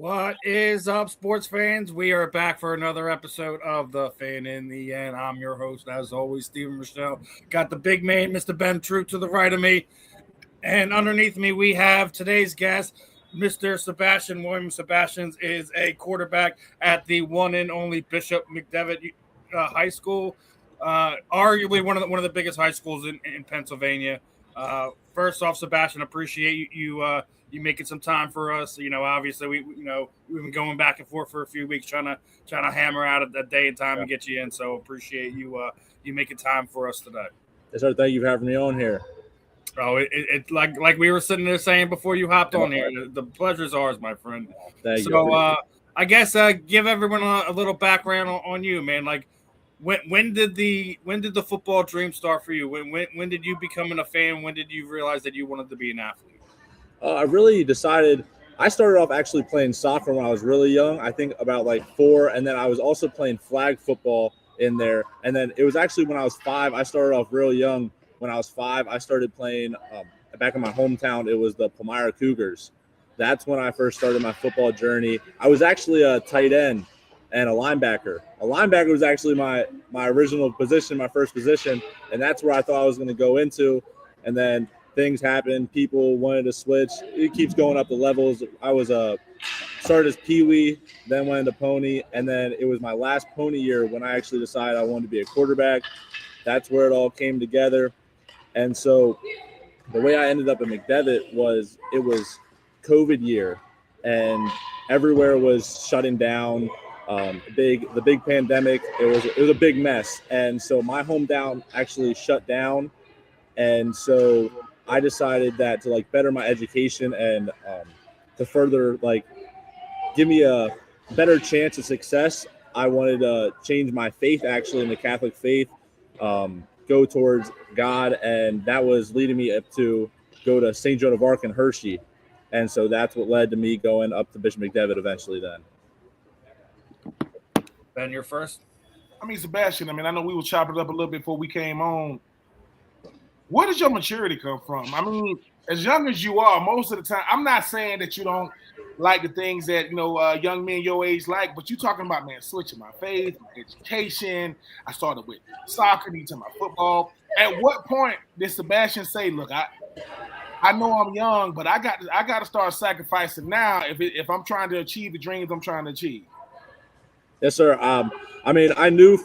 What is up, sports fans? We are back for another episode of The Fan in the End. I'm your host, as always, Steven Rychel. Got the big man, Mr. Ben Troupe, to the right of me. And underneath me, we have today's guest, Mr. Sebastian Williams. Sebastian is a quarterback at the one and only Bishop McDevitt High School, arguably one of the biggest high schools in Pennsylvania. First off, Sebastian, appreciate you making some time for us. Obviously we've been going back and forth for a few weeks trying to hammer out a day and time and get you in. So appreciate you making time for us today. Yes, sir. Thank you for having me on here. Oh, it's like we were sitting there saying before you hopped on here. The pleasure's ours, my friend. Thank you. I guess give everyone a little background on you, man. Like when did the football dream start for you? When did you become a fan? When did you realize that you wanted to be an athlete? I really decided. I started off actually playing soccer when I was really young. I think about like 4, and then I was also playing flag football in there. And then it was actually when I was 5. I started off real young. When I was 5, I started playing back in my hometown. It was the Palmyra Cougars. That's when I first started my football journey. I was actually a tight end and a linebacker. A linebacker was actually my original position, my first position, and that's where I thought I was going to go into. And then things happened. People wanted to switch. It keeps going up the levels. I was started as Pee-wee, then went into Pony, and then it was my last Pony year when I actually decided I wanted to be a quarterback. That's where it all came together. And so the way I ended up at McDevitt was it was COVID year, and everywhere was shutting down. The big pandemic. It was a big mess, and so my hometown actually shut down, and so I decided that to better my education and to further give me a better chance of success, I wanted to change my faith actually in the Catholic faith, go towards God, and that was leading me up to go to St. Joan of Arc in Hershey, and so that's what led to me going up to Bishop McDevitt eventually. Then, Ben, you're first. Sebastian, I know we were chopping it up a little bit before we came on. Where does your maturity come from? As young as you are, most of the time, I'm not saying that you don't like the things that, young men your age like, but you're talking about, man, switching my faith, my education. I started with soccer, then to my football. At what point did Sebastian say, look, I know I'm young, but I got to start sacrificing now if I'm trying to achieve the dreams I'm trying to achieve? Yes, sir. I knew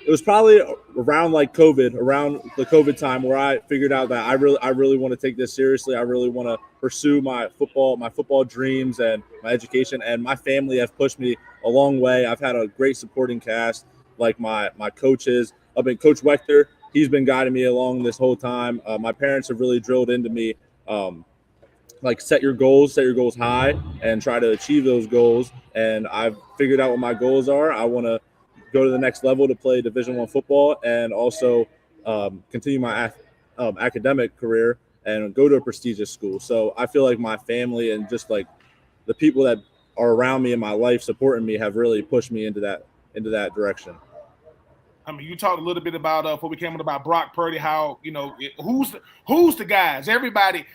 it was probably around around the COVID time, where I figured out that I really want to take this seriously. I really want to pursue my football dreams and my education, and my family have pushed me a long way. I've had a great supporting cast, like my coaches. Coach Wechter, he's been guiding me along this whole time. My parents have really drilled into me, set your goals high and try to achieve those goals. And I've figured out what my goals are. I want to go to the next level to play Division I football, and also continue my academic career and go to a prestigious school. So I feel like my family and just the people that are around me in my life supporting me have really pushed me into that direction. You talked a little bit about before we came on about Brock Purdy, how who's the guys? Everybody,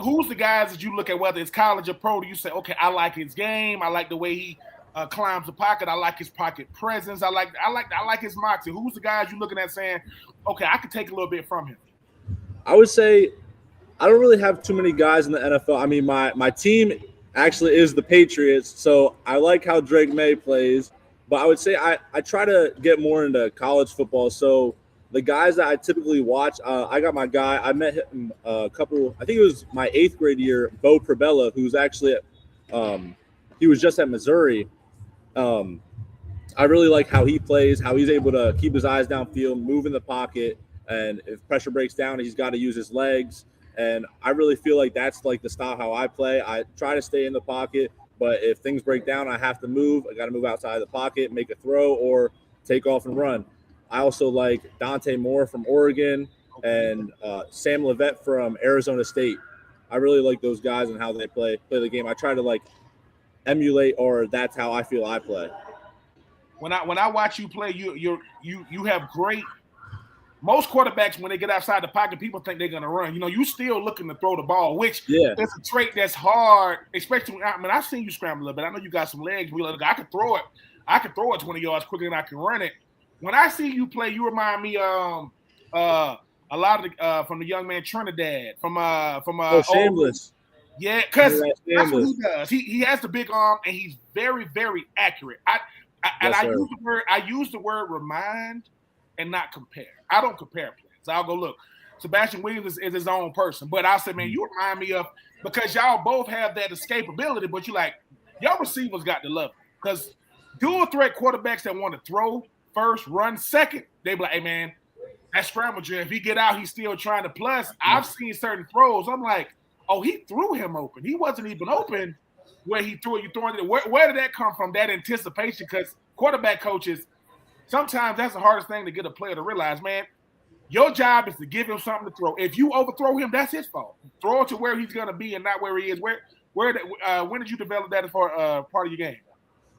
who's the guys that you look at, whether it's college or pro? Do you say, okay, I like his game, I like the way he climbs the pocket, I like his pocket presence, I like his moxie? Who's the guys you're looking at saying, okay, I could take a little bit from him? I would say I don't really have too many guys in the NFL. My team actually is the Patriots, so I like how Drake May plays. But I would say I try to get more into college football. So the guys that I typically watch, I got my guy. I met him I think it was my 8th grade year, Bo Prabella, who's actually he was just at Missouri. I really like how he plays, how he's able to keep his eyes downfield, move in the pocket, and if pressure breaks down, he's got to use his legs. And I really feel like that's the style how I play. I try to stay in the pocket, but if things break down, I have to move. I got to move outside the pocket, make a throw, or take off and run. I also like Dante Moore from Oregon and Sam Levitt from Arizona State. I really like those guys and how they play the game. I try to emulate, or that's how I feel I play. When I watch you play, you have great most quarterbacks, when they get outside the pocket, people think they're going to run. You still looking to throw the ball, which is a trait that's hard, especially I've seen you scramble a little bit. I know you got some legs. I could throw it. I could throw it 20 yards quicker than I can run it. When I see you play, you remind me a lot of from the young man Trinidad from Shameless. Yeah, because that's what he does. He has the big arm and he's very, very accurate. I use the word remind and not compare. I don't compare players. I'll go, look, Sebastian Williams is his own person. But I'll say, man, you remind me of, because y'all both have that escapability, but y'all receivers got to love it. Because dual threat quarterbacks that want to throw first, run second, they be like, hey, man, that scramble jam, if he get out, he's still trying to plus. I've seen certain throws. I'm like, oh, he threw him open. He wasn't even open where he threw it. You throwing it. Where did that come from, that anticipation? Because quarterback coaches, sometimes that's the hardest thing to get a player to realize, man, your job is to give him something to throw. If you overthrow him, that's his fault. Throw it to where he's going to be and not where he is. When did you develop that as part of your game?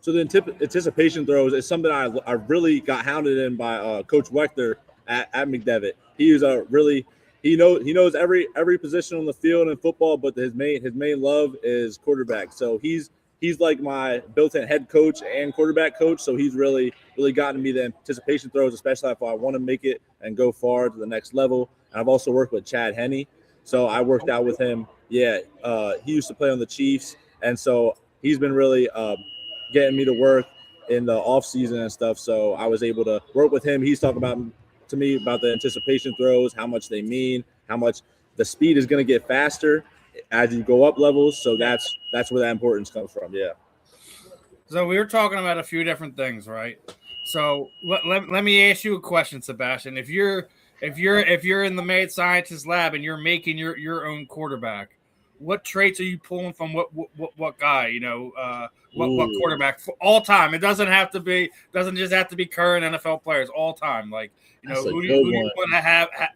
So the anticipation throws is something I really got hounded in by Coach Wechter at McDevitt. He knows every position on the field in football, but his main love is quarterback. So he's like my built-in head coach and quarterback coach. So he's really gotten me the anticipation throws, especially if I want to make it and go far to the next level. And I've also worked with Chad Henne. So I worked out with him. Yeah, he used to play on the Chiefs. And so he's been really getting me to work in the off season and stuff. So I was able to work with him. He's talking to me about the anticipation throws, how much they mean, how much the speed is going to get faster as you go up levels. So that's where that importance comes from. Yeah. So we were talking about a few different things, right? So let me ask you a question, Sebastian. If you're in the mad scientist lab and you're making your own quarterback, what traits are you pulling from what guy, what quarterback for all time? It doesn't just have to be current NFL players, all time. Like, who do you want to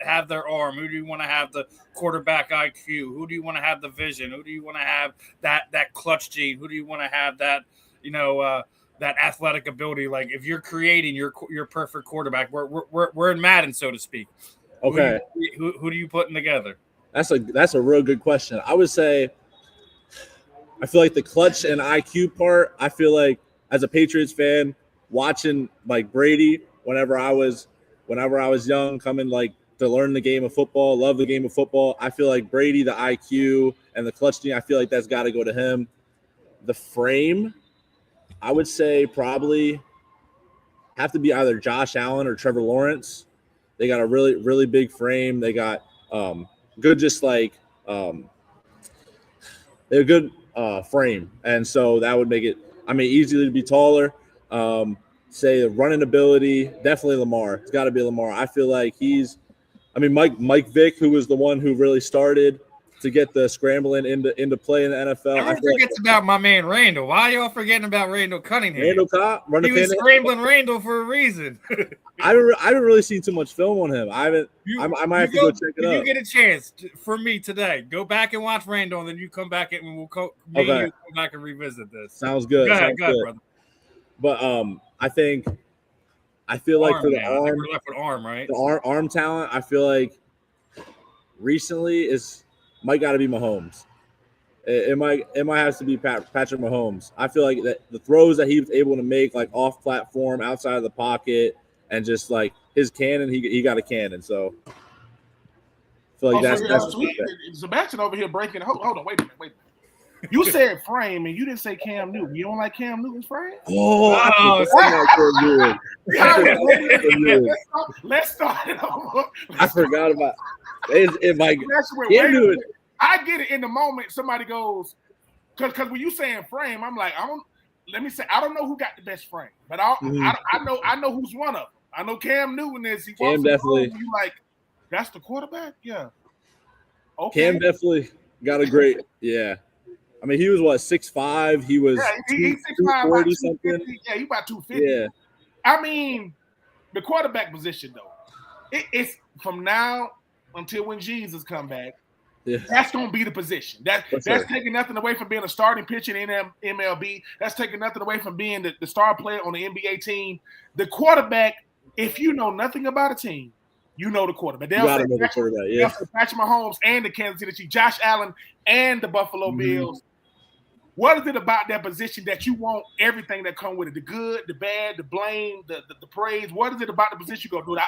have their arm? Who do you want to have the quarterback IQ? Who do you want to have the vision? Who do you want to have that clutch gene? Who do you want to have that, that athletic ability? Like, if you're creating your perfect quarterback, we're in Madden, so to speak. Okay. Who do you putting together? That's a real good question. I would say I feel like the clutch and IQ part, I feel like as a Patriots fan, watching like Brady whenever I was young, coming like to learn the game of football, love the game of football, I feel like Brady, the IQ and the clutch team, I feel like that's got to go to him. The frame, I would say probably have to be either Josh Allen or Trevor Lawrence. They got a really, really big frame. They got good, just like they're a good frame, and so that would make it, easy to be taller. Say the running ability, definitely Lamar. It's got to be Lamar. I feel like Mike Vick, who was the one who really started to get the scrambling into play in the NFL. Everyone forgets about my man Randall. Why are y'all forgetting about Randall Cunningham? Randall Cobb, he was scrambling Randall for a reason. I haven't really seen too much film on him. I might have to go check it out. You get a chance for me today, go back and watch Randall, and then you come back and we'll come back and revisit this. Sounds good. Go ahead, brother. But I feel like for the arm, we're left with arm, right? The arm talent, I feel like recently might got to be Mahomes. It might have to be Patrick Mahomes. I feel like that the throws that he was able to make, like off platform, outside of the pocket, and just like his cannon, he got a cannon. So I feel like that's Sebastian over here breaking. Hold on, wait a minute. You said frame and you didn't say Cam Newton. You don't like Cam Newton's frame? Let's start it over. I forgot about it. Cam Newton. I get it in the moment. Somebody goes, because when you saying frame, I'm like, I don't know who got the best frame, but I know who's one of them. I know Cam Newton is. Cam definitely. You like, that's the quarterback? Yeah. Okay. Cam definitely got a great, yeah. He was 6'5". He was he's 6'5", something. Yeah, he about 250. Yeah. The quarterback position though, it's from now until when Jesus come back. Yeah. That's gonna be the position. That's taking nothing away from being a starting pitcher in MLB. That's taking nothing away from being the star player on the NBA team. The quarterback, if you know nothing about a team, You know the quarterback. You got to know the quarterback, yeah. Patrick Mahomes and the Kansas City Chiefs, Josh Allen and the Buffalo Bills. What is it about that position that you want everything that come with it? The good, the bad, the blame, the praise. What is it about the position you go do?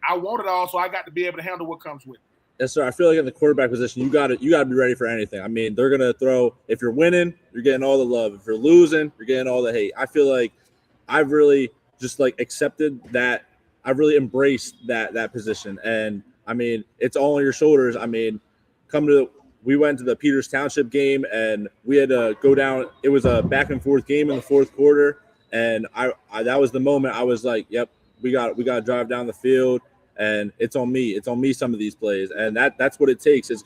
I want it all, so I got to be able to handle what comes with it. Yes, sir. I feel like in the quarterback position, you got to be ready for anything. I mean, they're gonna throw. If you're winning, you're getting all the love. If you're losing, you're getting all the hate. I feel like I've really just like accepted that. I've really embraced that position, and I mean, it's all on your shoulders. I mean, we went to the Peters Township game, and we had to go down. It was a back and forth game in the fourth quarter, and I that was the moment I was like, "Yep, we got to drive down the field." And it's on me. It's on me some of these plays, and that's what it takes. You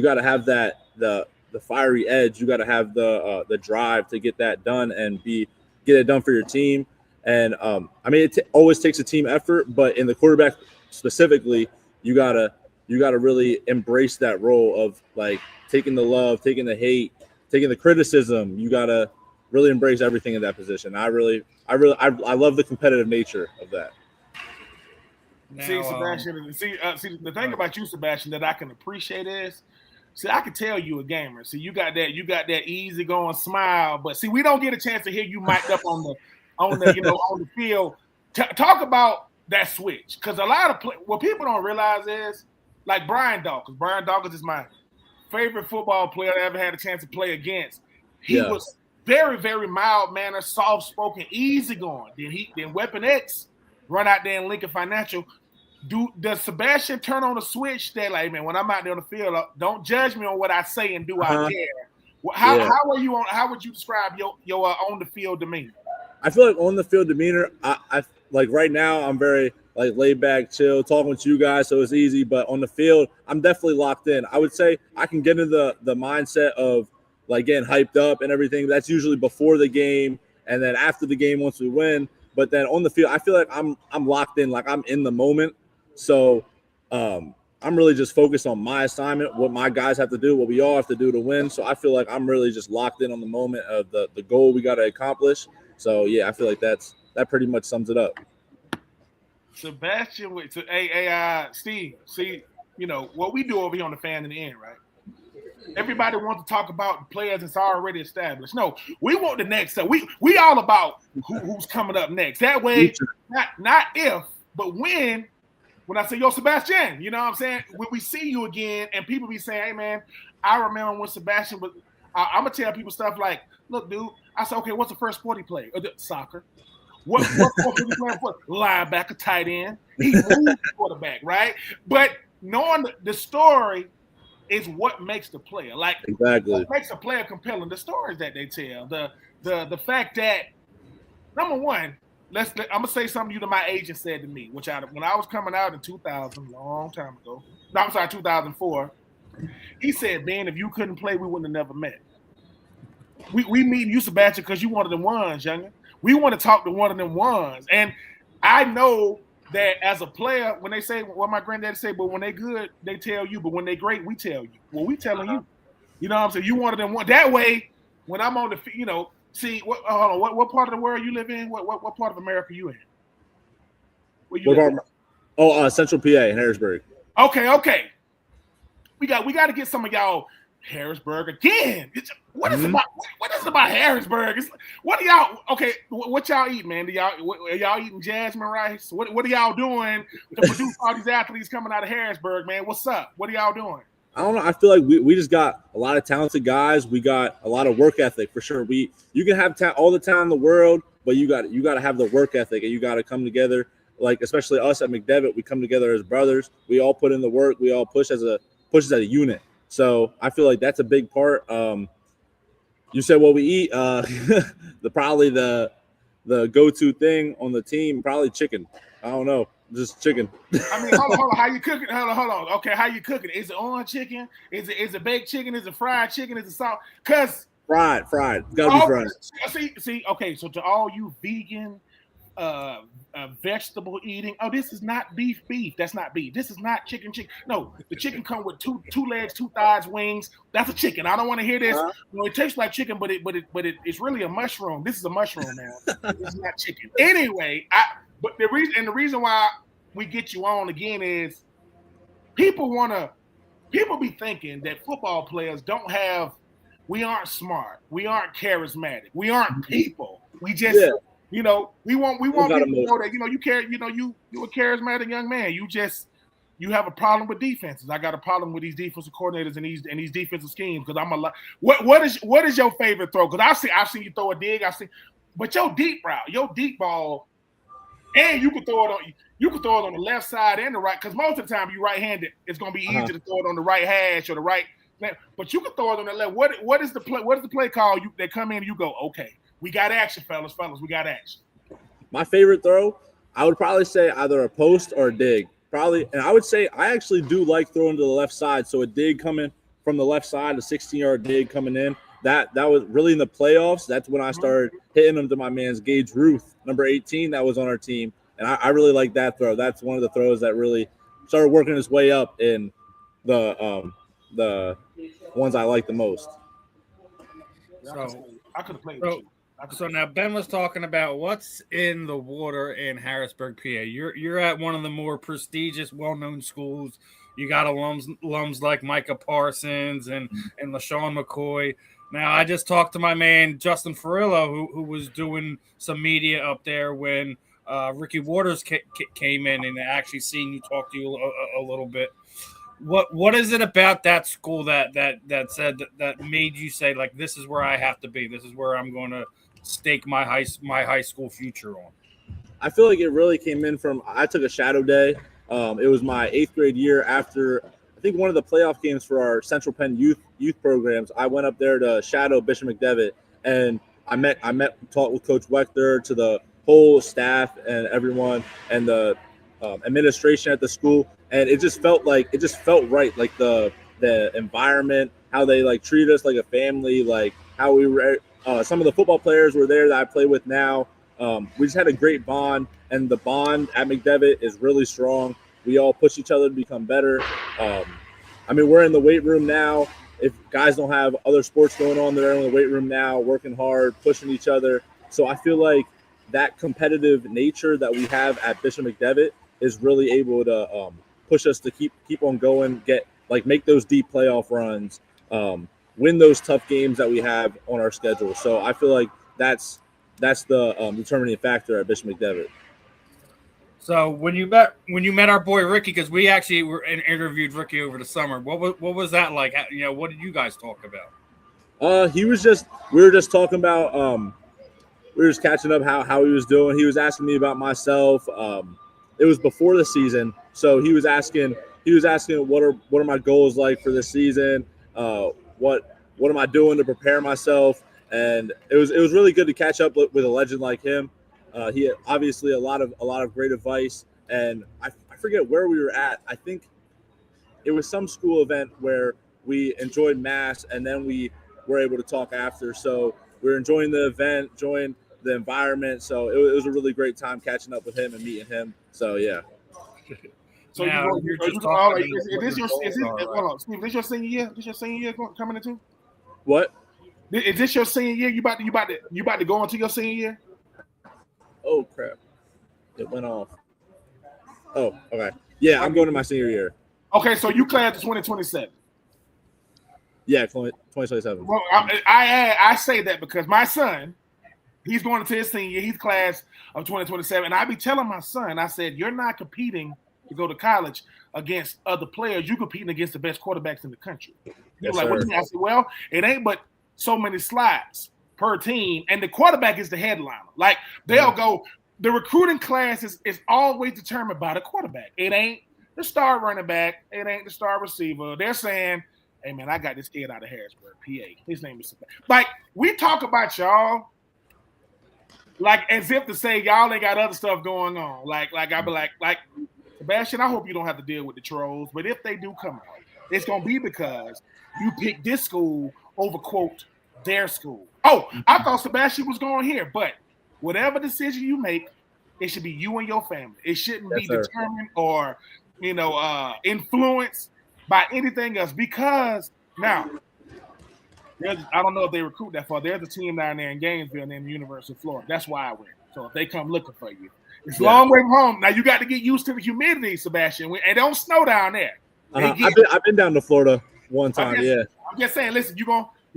gotta have that the fiery edge. You gotta have the drive to get that done and get it done for your team. And I mean, it always takes a team effort, but in the quarterback specifically, you gotta really embrace that role of like taking the love, taking the hate, taking the criticism. You gotta really embrace everything in that position. I love the competitive nature of that. Now, Sebastian, see the thing about you, Sebastian, that I can appreciate is, I can tell you a gamer. See, you got that easygoing smile, but see, we don't get a chance to hear you mic'd up on the on the field. Talk about that switch, because a lot of what people don't realize is like Brian Dawkins. Brian Dawkins is my favorite football player I ever had a chance to play against. He was very, very mild mannered, soft spoken, easygoing. Then Weapon X run out there in Lincoln Financial. Does Sebastian turn on the switch that, like, man, when I'm out there on the field, don't judge me on what I say and do I care? How would you describe your on the field demeanor? I feel like on the field demeanor, I like right now I'm very like laid back, chill, talking with you guys, so it's easy. But on the field, I'm definitely locked in. I would say I can get into the mindset of like getting hyped up and everything. That's usually before the game, and then after the game once we win. But then on the field, I feel like I'm locked in, like I'm in the moment. So I'm really just focused on my assignment, what my guys have to do, what we all have to do to win. So I feel like I'm really just locked in on the moment of the goal we got to accomplish. So, yeah, I feel like that pretty much sums it up. Sebastian, Steve, see, what we do over here on the Fan in the End, right? Everybody wants to talk about the players that's already established. No, we want the next. So we all about who's coming up next. That way, not if, but when I say, yo, Sebastian, you know what I'm saying? When we see you again and people be saying, hey, man, I remember when Sebastian was I'm going to tell people stuff like, look, dude, I said, okay, what's the first sport he played? Soccer. What sport was he playing for? Linebacker, tight end. He moved quarterback, right? But knowing the story is what makes the player. Like, exactly. What makes a player compelling? The stories that they tell. The fact that, number one, I'm gonna say something that my agent said to me, when I was coming out in 2000, long time ago. No, I'm sorry, 2004. He said, "Ben, if you couldn't play, we wouldn't have never met. We meet you, Sebastian, because you one of them ones, youngin. We want to talk to one of them ones." And I know that as a player, when they say what my granddad said, but when they good, they tell you, but when they great, we tell you. Well, we telling you. You know what I'm saying? You one of them one. That way, when I'm on the, see, what part of the world you live in? What part of America you in? Where you live? Central PA in Harrisburg. Okay. We got to get some of y'all Harrisburg again. What is it about Harrisburg? What are y'all? Okay, what y'all eat, man? Are y'all eating jasmine rice? What are y'all doing to produce all these athletes coming out of Harrisburg, man? What's up? What are y'all doing? I don't know. I feel like we just got a lot of talented guys. We got a lot of work ethic for sure. You can have all the talent in the world, but you got to have the work ethic, and you got to come together. Like especially us at McDevitt, we come together as brothers. We all put in the work. We all push as a unit. So I feel like that's a big part. You said what we eat. Probably the go-to thing on the team, probably chicken. I don't know, just chicken. I mean, hold on. How you cooking? Hold on. Okay, how you cooking? Is it on chicken? Is it baked chicken? Is it fried chicken? Is it salt? Cause fried. It's gotta be fried. See. Okay, so to all you vegan, vegetable eating. Oh, this is not beef. That's not beef. This is not chicken. No, the chicken come with two legs, 2 thighs, wings. That's a chicken. I don't want to hear this. It tastes like chicken, but it's really a mushroom. This is a mushroom, man. This is not chicken. Anyway, the reason why we get you on again is people be thinking that football players we aren't smart, we aren't charismatic, we aren't people. We just we want people to know that you care, you a charismatic young man. You have a problem with defenses. I got a problem with these defensive coordinators and these defensive schemes because I'm a lot. What is your favorite throw? Because I've seen you throw a dig. But your deep route, your deep ball, and you can throw it on the left side and the right. Because most of the time you're right-handed, it's going to be easy to throw it on the right hash or the right. But you can throw it on the left. What is the play? What is the play call? They come in and you go, okay, we got action, fellas, we got action. My favorite throw, I would probably say either a post or a dig. Probably, and I would say I actually do like throwing to the left side. So a dig coming from the left side, a 16-yard dig coming in. That was really in the playoffs. That's when I started hitting them to my man's Gage Ruth, number 18, that was on our team. And I really like that throw. That's one of the throws that really started working its way up in the ones I like the most. So I could have played with you. So now Ben was talking about what's in the water in Harrisburg, PA. You're at one of the more prestigious, well-known schools. You got alums like Micah Parsons and LaShawn McCoy. Now, I just talked to my man Justin Farillo, who was doing some media up there when Ricky Waters came in and actually seen you, talk to you a little bit. What is it about that school that made you say, like, this is where I have to be? This is where I'm going to stake my high school future on? I feel like it really came in from, I took a shadow day. It was my 8th grade year after, I think, one of the playoff games for our Central Penn youth programs. I went up there to shadow Bishop McDevitt, and I talked with Coach Wechter, to the whole staff and everyone, and the administration at the school. And it just felt right. Like the environment, how they like treated us like a family, like how we were, some of the football players were there that I play with now. We just had a great bond, and the bond at McDevitt is really strong. We all push each other to become better. We're in the weight room now. If guys don't have other sports going on, they're in the weight room now, working hard, pushing each other. So I feel like that competitive nature that we have at Bishop McDevitt is really able to push us to keep on going, make those deep playoff runs, win those tough games that we have on our schedule. So I feel like that's the determining factor at Bishop McDevitt. So when you met our boy Ricky, because we actually interviewed Ricky over the summer, what was that like? What did you guys talk about? We were just talking about we were just catching up how he was doing. He was asking me about myself. It was before the season, so he was asking what are my goals like for this season? What am I doing to prepare myself? And it was really good to catch up with a legend like him. He had obviously a lot of great advice, and I forget where we were at. I think it was some school event where we enjoyed mass, and then we were able to talk after. So we were enjoying the event, enjoying the environment. So it was a really great time catching up with him and meeting him. So yeah. So hold on, Steve, this your senior year? This your senior year coming into? What? Is this your senior year? You about to go into your senior year? Oh crap! It went off. Oh, okay. Yeah, I'm going to my senior year. Okay, so you class to 2027. Yeah, 2027. Well, I say that because my son, he's going into his senior year. He's class of 2027, and I be telling my son, I said, you're not competing to go to college against other players. You're competing against the best quarterbacks in the country. You're like, what do you mean? I said, well, it ain't but so many slots per team, and the quarterback is the headliner. Like they'll go, the recruiting class is always determined by the quarterback. It ain't the star running back. It ain't the star receiver. They're saying, hey man, I got this kid out of Harrisburg, PA. His name is Sebastian. Like we talk about y'all like as if to say y'all ain't got other stuff going on. Like I be like Sebastian, I hope you don't have to deal with the trolls, but if they do come out, it's gonna be because you picked this school over quote their school. Oh, I thought Sebastian was going here, but whatever decision you make, it should be you and your family. It shouldn't be determined or influenced by anything else. Because now, I don't know if they recruit that far. There's a team down there in Gainesville named University of Florida. That's why I went. So if they come looking for you, it's a long way from home. Now you got to get used to the humidity, Sebastian. And don't snow down there. I've been down to Florida one time. I'm just saying. Listen, you're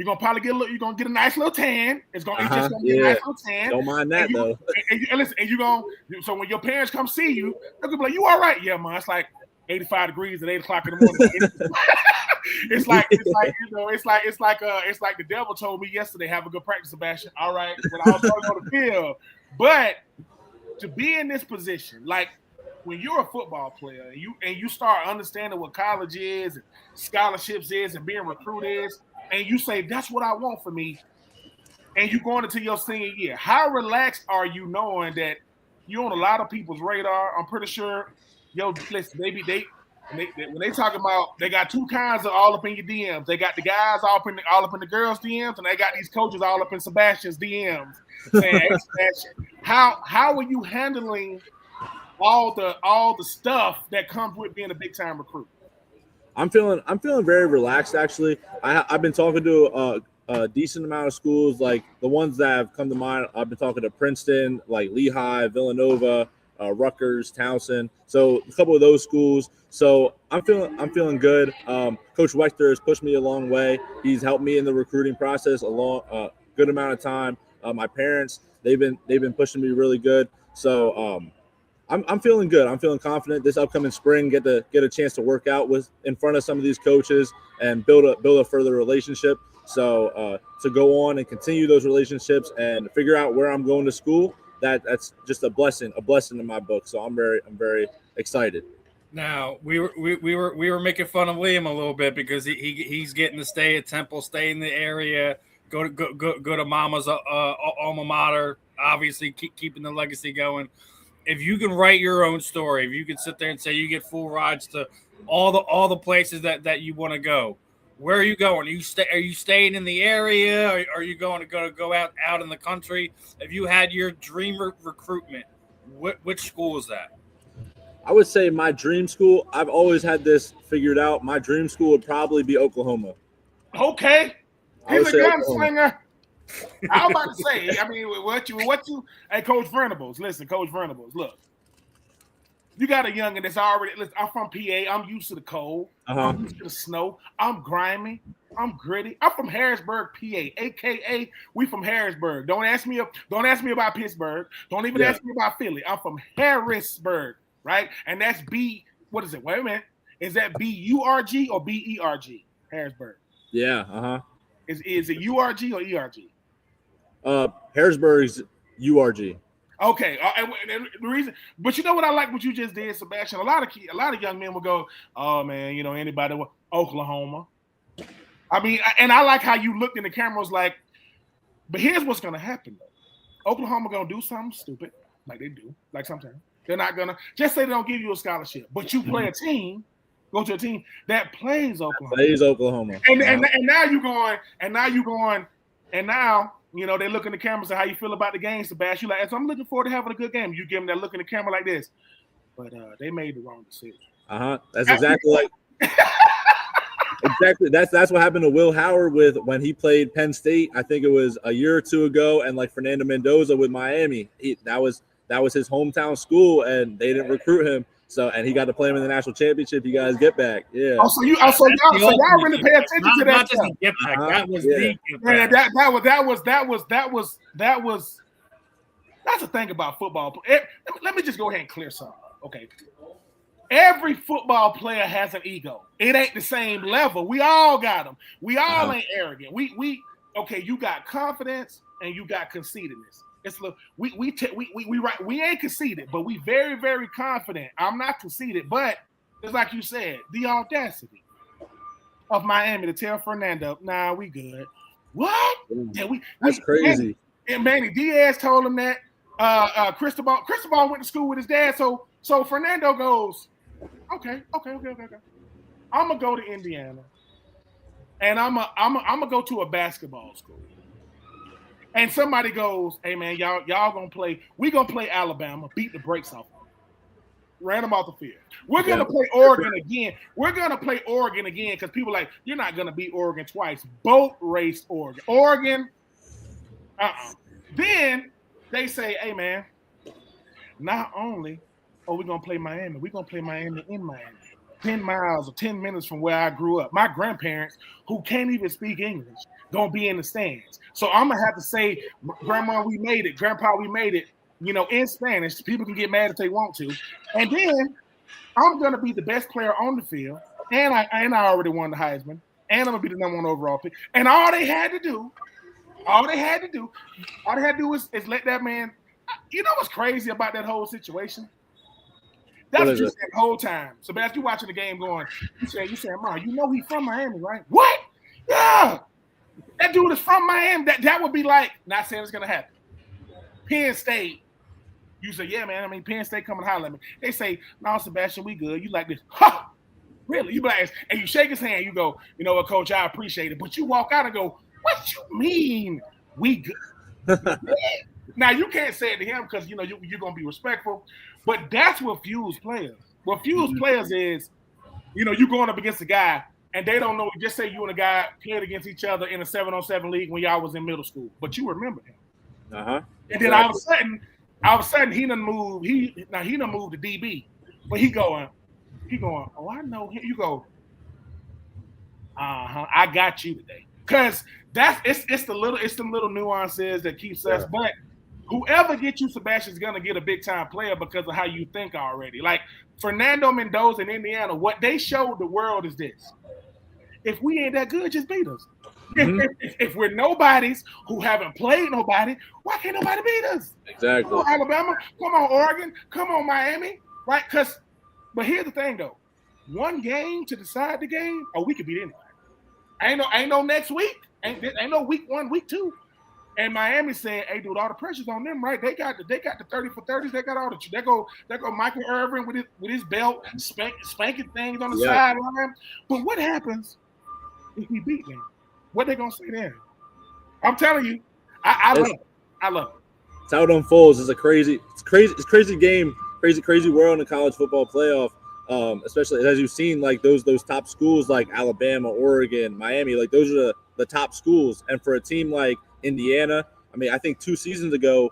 gonna probably get you're gonna get a nice little tan. It's just gonna be a nice little tan. Don't mind that though. And listen, and you're gonna. So when your parents come see you, they're gonna be like, "You all right? Yeah, man. It's like 85 degrees at 8 o'clock in the morning." It's like the devil told me yesterday, have a good practice, Sebastian. All right, when I was going on the field. But to be in this position, like when you're a football player and you start understanding what college is and scholarships is and being recruited is, and you say, that's what I want for me, and you're going into your senior year, how relaxed are you knowing that you're on a lot of people's radar? I'm pretty sure, listen, maybe when they talking about, they got two kinds of all up in your DMs. They got the guys all up in the girls' DMs, and they got these coaches all up in Sebastian's DMs saying, "Hey, Sebastian, how are you handling all the stuff that comes with being a big time recruit?" I'm feeling very relaxed actually. I've been talking to a decent amount of schools, like the ones that have come to mind. I've been talking to Princeton, like Lehigh, Villanova, Rutgers, Towson. So a couple of those schools. So I'm feeling good. Coach Wechter has pushed me a long way. He's helped me in the recruiting process a good amount of time. My parents, they've been pushing me really good. So I'm feeling good. I'm feeling confident. This upcoming spring, get a chance to work out in front of some of these coaches and build a further relationship. So to go on and continue those relationships and figure out where I'm going to school, that's just a blessing in my book. So I'm very excited. Now we were making fun of Liam a little bit because he's getting to stay at Temple, stay in the area, go to Mama's alma mater, obviously keeping the legacy going. If you can write your own story, if you can sit there and say you get full rides to all the places that you want to go, where are you going? Are you staying in the area? Or are you going to go out in the country? If you had your dream recruitment, which school is that? I would say my dream school, I've always had this figured out. My dream school would probably be Oklahoma. Okay. He's a gunslinger. I was about to say, I mean, what you, hey, Coach Venables, listen, Coach Venables, look. You got a youngin' that's already, listen, I'm from PA. I'm used to the cold. I'm used to the snow. I'm grimy. I'm gritty. I'm from Harrisburg, PA, a.k.a. we from Harrisburg. Don't ask me about Pittsburgh. Don't even ask me about Philly. I'm from Harrisburg. Right? And that's what is it? Wait a minute. Is that B-U-R-G or B-E-R-G? Harrisburg. Yeah, Is it U-R-G or E-R-G? Harrisburg's U-R-G. Okay. And the reason, but you know what I like what you just did, Sebastian? A lot of young men will go, oh man, anybody with Oklahoma. I mean, and I like how you looked in the cameras like, but here's what's gonna happen though. Oklahoma gonna do something stupid, like they do, like sometimes. They're not gonna just say they don't give you a scholarship, but you play a team, go to a team that plays Oklahoma. And now you're going, and now they look in the camera and say how you feel about the game, Sebastian. You're like, so I'm looking forward to having a good game. You give them that look in the camera like this, but they made the wrong decision. That's exactly like exactly. That's what happened to Will Howard when he played Penn State. I think it was a year or two ago, and like Fernando Mendoza with Miami. That was his hometown school, and they didn't recruit him. So, and he got to play him in the national championship. You guys get back, yeah. So y'all really pay attention to that. Not just a get back. That was the that was. That's the thing about football. Let me just go ahead and clear something. Okay, every football player has an ego. It ain't the same level. We all got them. We all ain't arrogant. We okay. You got confidence and you got conceitedness. It's we ain't conceited, but we very, very confident. I'm not conceited, but it's like you said, the audacity of Miami to tell Fernando, nah, we good. What? Yeah, that's crazy. And Manny Diaz told him that. Cristobal went to school with his dad, so Fernando goes, okay. I'm gonna go to Indiana, and I'm gonna go to a basketball school. And somebody goes, hey man, y'all gonna play. We gonna play Alabama, beat the brakes off them. Ran them off the field. We're gonna play Oregon again. Because people are like, you're not gonna beat Oregon twice. Boat race Oregon. Then they say, hey, man, not only are we going to play Miami, we're going to play Miami in Miami. 10 miles or 10 minutes from where I grew up. My grandparents, who can't even speak English, gonna be in the stands. So I'm gonna have to say, Grandma, we made it. Grandpa, we made it. In Spanish. People can get mad if they want to. And then I'm gonna be the best player on the field, and I already won the Heisman, and I'm gonna be the number 1 overall pick. And all they had to do is let that man. You know what's crazy about that whole situation? That's what you said the whole time. Sebastian, you watching the game going, you said, Mom, he's from Miami, right? What? Yeah. That dude is from Miami. That would be like, not saying it's going to happen. Penn State. You say, yeah, man. Penn State come and holler at me. They say, no, Sebastian, we good. You like this. Ha! Really? You be like, and you shake his hand. You go, you know what, Coach, I appreciate it. But you walk out and go, what you mean we good? Now, you can't say it to him because, you're going to be respectful. But that's what fuels players. What fuels players is, you're going up against a guy, and they don't know. Just say you and a guy played against each other in a 7-on-7 league when y'all was in middle school. But you remember him. Uh-huh. And then all of a sudden, he done moved. He done moved to DB. But he going, oh, I know him. You go, I got you today. Because it's the little nuances that keeps us. But whoever gets you, Sebastian, is going to get a big-time player because of how you think already. Like Fernando Mendoza in Indiana, what they showed the world is this. If we ain't that good, just beat us. Mm-hmm. If we're nobodies who haven't played nobody, why can't nobody beat us? Exactly. Come on, Alabama. Come on, Oregon. Come on, Miami. Right? But here's the thing, though. One game to decide the game, we could beat anybody. Ain't no next week. Ain't no week 1, week 2. And Miami saying, "Hey, dude, all the pressure's on them, right? They got the 30 for 30s. They got all the. They go Michael Irvin with his belt, spanking things on the sideline. But what happens if we beat them? What they gonna say then? I'm telling you, I love it. I love it. It's how it unfolds. It's crazy game, crazy world in the college football playoff. Especially as you've seen, like those top schools like Alabama, Oregon, Miami, like those are the top schools. And for a team like Indiana, I think 2 seasons ago,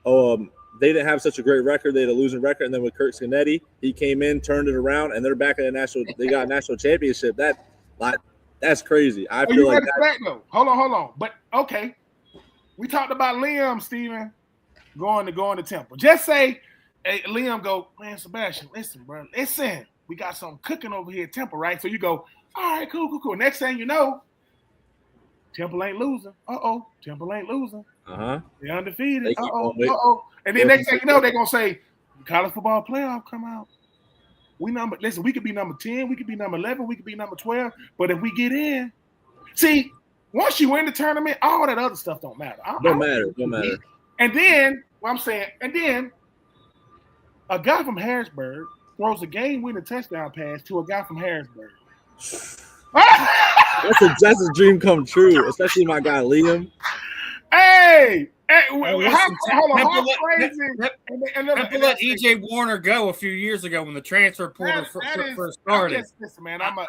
they didn't have such a great record. They had a losing record, and then with Kurt Scanetti, he came in, turned it around, and they're back in they got a national championship. That's crazy. I feel like that. Though. Hold on. But okay, we talked about Liam, Steven, going to Temple. Just say, hey, Liam, go, man, Sebastian, listen, bro, we got something cooking over here at Temple, right? So you go, all right, cool. Next thing you know, Temple ain't losing. Temple ain't losing. They're undefeated. And then next thing you know, they're gonna say, college football playoff come out. We could be number 10, we could be number 11, we could be number 12. But if we get in, see, once you win the tournament, all that other stuff don't matter. Don't matter. And then a guy from Harrisburg throws a game-winning touchdown pass to a guy from Harrisburg. That's a dream come true, especially my guy Liam. Hey, Temple let EJ Warner go a few years ago when the transfer portal first started.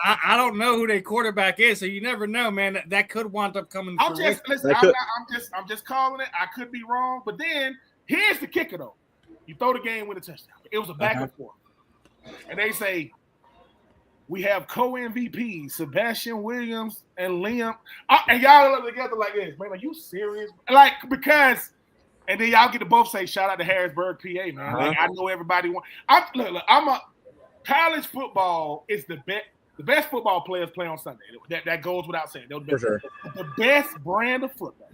I don't know who their quarterback is, so you never know, man. That could wind up coming. I'm just calling it. I could be wrong, but then here's the kicker, though. You throw the game with a touchdown. It was a back and forth, and they say we have co-MVPs, Sebastian Williams and Liam, and y'all look together like this, man. Are you serious? Because, and then y'all get to both say, shout out to Harrisburg, PA, man. I know everybody wants. College football is the best. The best football players play on Sunday. That goes without saying. For sure. The best brand of football.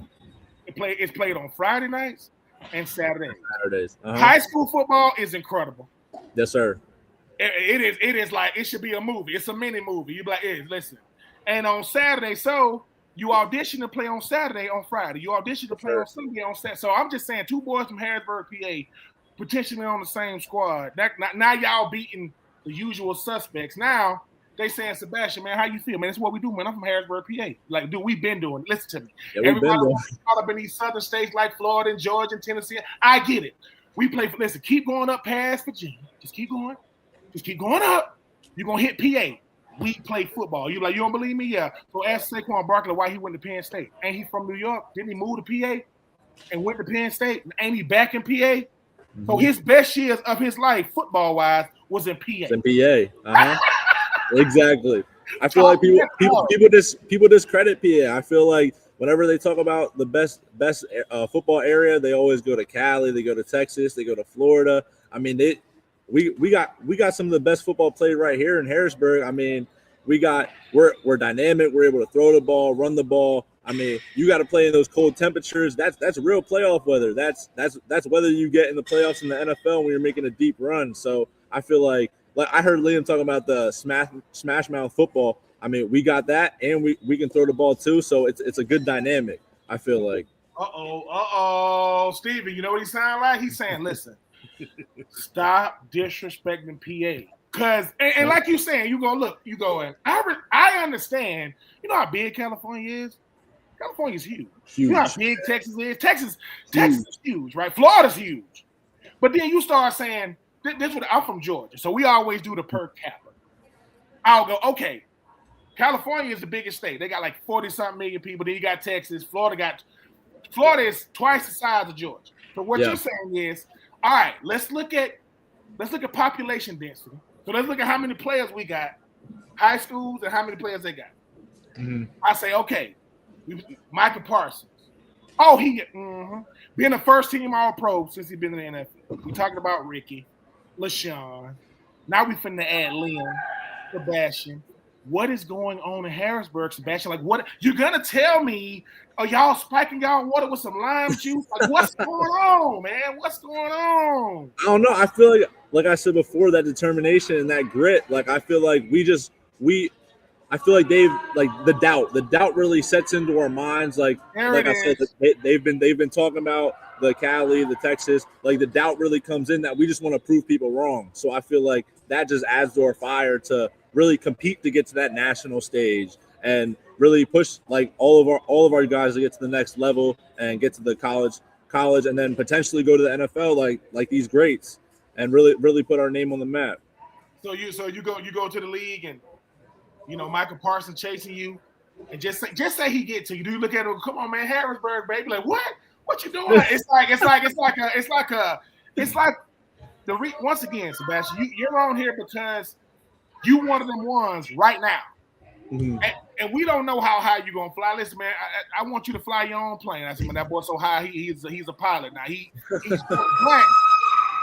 It's played on Friday nights and Saturdays. High school football is incredible. Yes, sir. It is like it should be a movie. It's a mini movie. You be like, listen. And on Saturday, so you audition to play on Saturday on Friday. You audition to play on Sunday on Saturday. So I'm just saying, 2 boys from Harrisburg, PA, potentially on the same squad. Now y'all beating the usual suspects. Now they saying, Sebastian, man, how you feel, man? That's what we do, man. I'm from Harrisburg, PA. Like, dude, we've been doing it. Listen to me. Everybody caught up in these southern states like Florida and Georgia and Tennessee. I get it. We play for, listen, keep going up past Virginia. Just keep going. Just keep going up. You're going to hit PA. We play football. You like, you don't believe me? Yeah. So ask Saquon Barkley why he went to Penn State. Ain't he from New York? Didn't he move to PA? and went to Penn State. Ain't he back in PA? Mm-hmm. So his best years of his life, football-wise, was in PA. It's in PA. Exactly. I feel like people discredit PA. I feel like whenever they talk about the best football area, they always go to Cali, they go to Texas, they go to Florida. I mean, we got some of the best football played right here in Harrisburg. I mean, we're dynamic. We're able to throw the ball, run the ball. I mean, you got to play in those cold temperatures. That's real playoff weather. That's whether you get in the playoffs in the NFL when you're making a deep run. So I feel like I heard Liam talking about the smash mouth football. I mean, we got that, and we can throw the ball too. So it's a good dynamic. I feel like. Steven, you know what he sound like? He's saying, listen, stop disrespecting PA. Because, and like you saying, you going, I understand. You know how big California is? California's huge. You know how big Texas is? Texas is huge, right? Florida's huge. But then you start saying, I'm from Georgia, so we always do the per capita. I'll go, okay, California is the biggest state. They got like 40-something million people. Then you got Texas. Florida is twice the size of Georgia. So what you're saying is, all right, let's look at population density. So let's look at how many players we got, high schools, and how many players they got. Mm-hmm. I say, okay, Michael Parsons. Oh, being a first-team All-Pro since he's been in the NFL. We talking about Ricky, LaShawn. Now we finna add Liam, Sebastian. What is going on in Harrisburg, Sebastian? Like, what you're gonna tell me? Are y'all spiking y'all water with some lime juice? Like, what's going on, man? What's going on? I don't know. I feel like I said before, that determination and that grit. Like, I feel like I feel like the doubt really sets into our minds. Like I said, they've been talking about the Cali, the Texas. Like, the doubt really comes in that we just want to prove people wrong. So I feel like that just adds to our fire to really compete to get to that national stage and really push like all of our guys to get to the next level and get to the college and then potentially go to the NFL like these greats and really put our name on the map. So you go to the league and Michael Parsons chasing you and just say he get to you. Do you look at him? Come on, man, Harrisburg, baby. Like, what you doing? Once again, Sebastian, you're on here because you one of them ones right now. Mm-hmm. And we don't know how high you're gonna fly. Listen, man, I want you to fly your own plane. I said, man, that boy's so high, he's a pilot now. He's but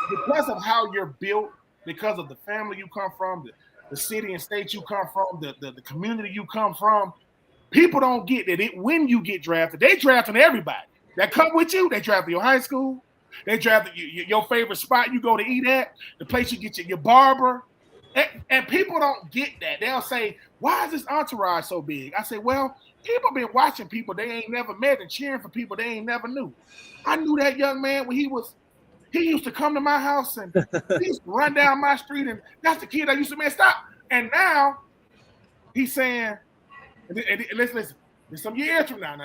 because of how you're built, because of the family you come from, the city and state you come from, the community you come from, people don't get that. When you get drafted, they drafting everybody that come with you. They drafted your high school. They drafted your favorite spot you go to eat at, the place you get your barber. And people don't get that. They'll say, why is this entourage so big? I say, well, people been watching people they ain't never met and cheering for people they ain't never knew. I knew that young man when he used to come to my house and he used to run down my street, and that's the kid I used to, man, stop. And now he's saying, and listen, there's some years from now.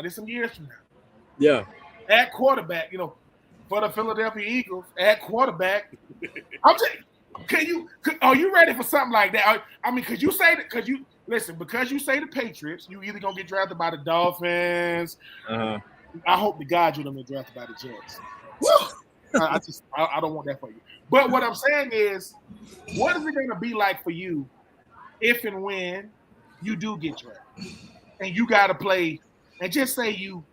Yeah. At quarterback, for the Philadelphia Eagles, at quarterback, I'm saying, are you ready for something like that? I mean, because you say the Patriots, you either gonna get drafted by the Dolphins. Uh-huh. I hope to God you don't get drafted by the Jets. I don't want that for you. But what I'm saying is, what is it gonna be like for you if and when you do get drafted and you gotta play? And just say you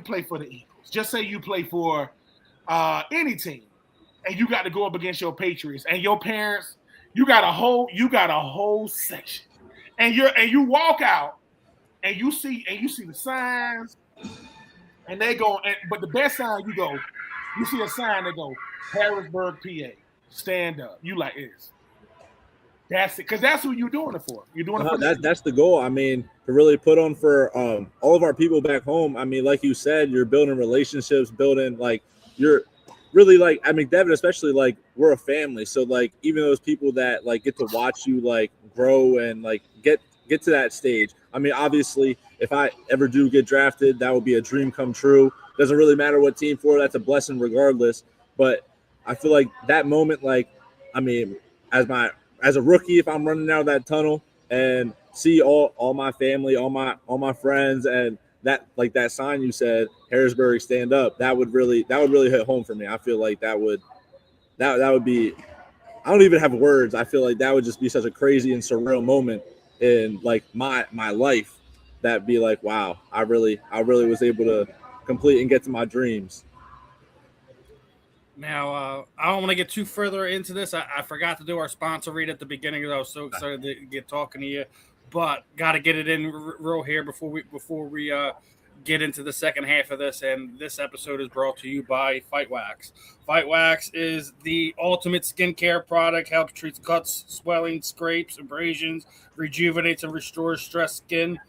play for the Eagles. Just say you play for any team. And you got to go up against your Patriots and your parents. You got a whole section, and you walk out and you see the signs, and they go. But the best sign you see a sign that go Harrisburg, PA, stand up. You like this? That's it, because that's who you're doing it for. You're doing it for that's the goal. I mean, to really put on for all of our people back home. I mean, like you said, you're building relationships, you're really like at McDevitt, especially, like, we're a family. So like even those people that like get to watch you like grow and like get to that stage. I mean, obviously, if I ever do get drafted, that would be a dream come true. Doesn't really matter what team for, that's a blessing regardless. But I feel like that moment, like, I mean, as a rookie, if I'm running out of that tunnel and see all my family, all my friends, and that sign you said, Harrisburg stand up, that would really hit home for me. I feel like that would be, I don't even have words. I feel like that would just be such a crazy and surreal moment in like my life. That'd be like, wow, I really was able to complete and get to my dreams. Now, I don't want to get too further into this. I forgot to do our sponsor read at the beginning because I was so excited to get talking to you, but got to get it in real here before we get into the second half of this. And this episode is brought to you by Fight Wax. Fight Wax is the ultimate skincare product. Helps treat cuts, swelling, scrapes, abrasions, rejuvenates and restores stressed skin.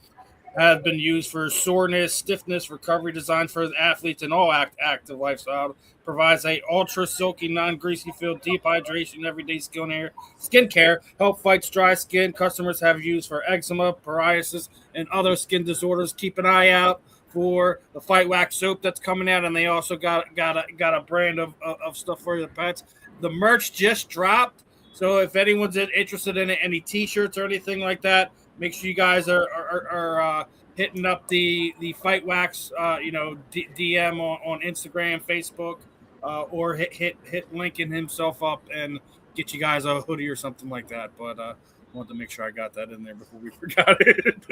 Have been used for soreness, stiffness, recovery, designed for athletes in all active lifestyle. Provides a ultra silky, non-greasy feel, deep hydration, everyday skincare. Help fights dry skin. Customers have used for eczema, psoriasis, and other skin disorders. Keep an eye out for the Fight Wax soap that's coming out, and they also got a brand of stuff for the pets. The merch just dropped, so if anyone's interested in any T-shirts or anything like that, make sure you guys are hitting up the Fight Wax, DM on Instagram, Facebook, or hit Lincoln himself up and get you guys a hoodie or something like that. But I wanted to make sure I got that in there before we forgot it.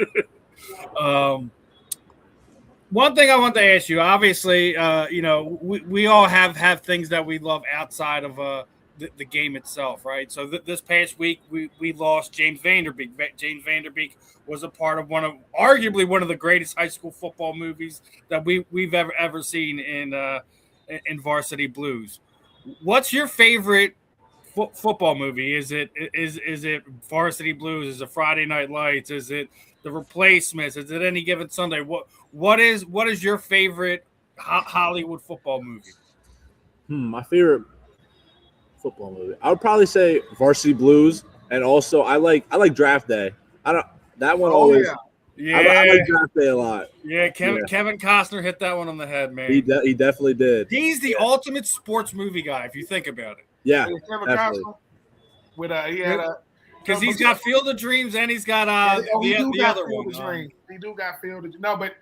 One thing I want to ask you, obviously, we all have things that we love outside of the game itself, right? So this past week, we lost James Vanderbeek. James Vanderbeek was a part of arguably one of the greatest high school football movies that we've ever seen in Varsity Blues. What's your favorite football movie? Is it Varsity Blues? Is it Friday Night Lights? Is it The Replacements? Is it Any Given Sunday? What is your favorite Hollywood football movie? My favorite football movie, I would probably say Varsity Blues, and also I like Draft Day. That one always. Yeah. I like Draft Day a lot. Yeah, Kevin Costner hit that one on the head, man. He definitely did. He's the ultimate sports movie guy, if you think about it. Yeah, Kevin definitely. Costner with he had a. Because he's got Field of Dreams and he's got the other one. He do got Field of Dreams. No, but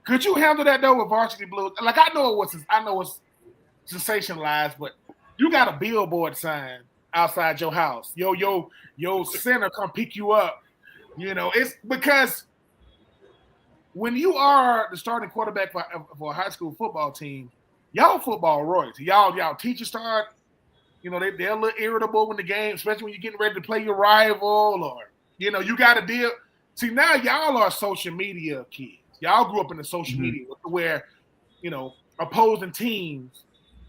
could you handle that though with Varsity Blues? Like I know it's sensationalized, but you got a billboard sign outside your house. Your center come pick you up. It's because when you are the starting quarterback for a high school football team, y'all football royalty. Y'all teachers start. They're a little irritable when the game, especially when you're getting ready to play your rival, or you got to deal. See, now y'all are social media kids. Y'all grew up in the social media where opposing teams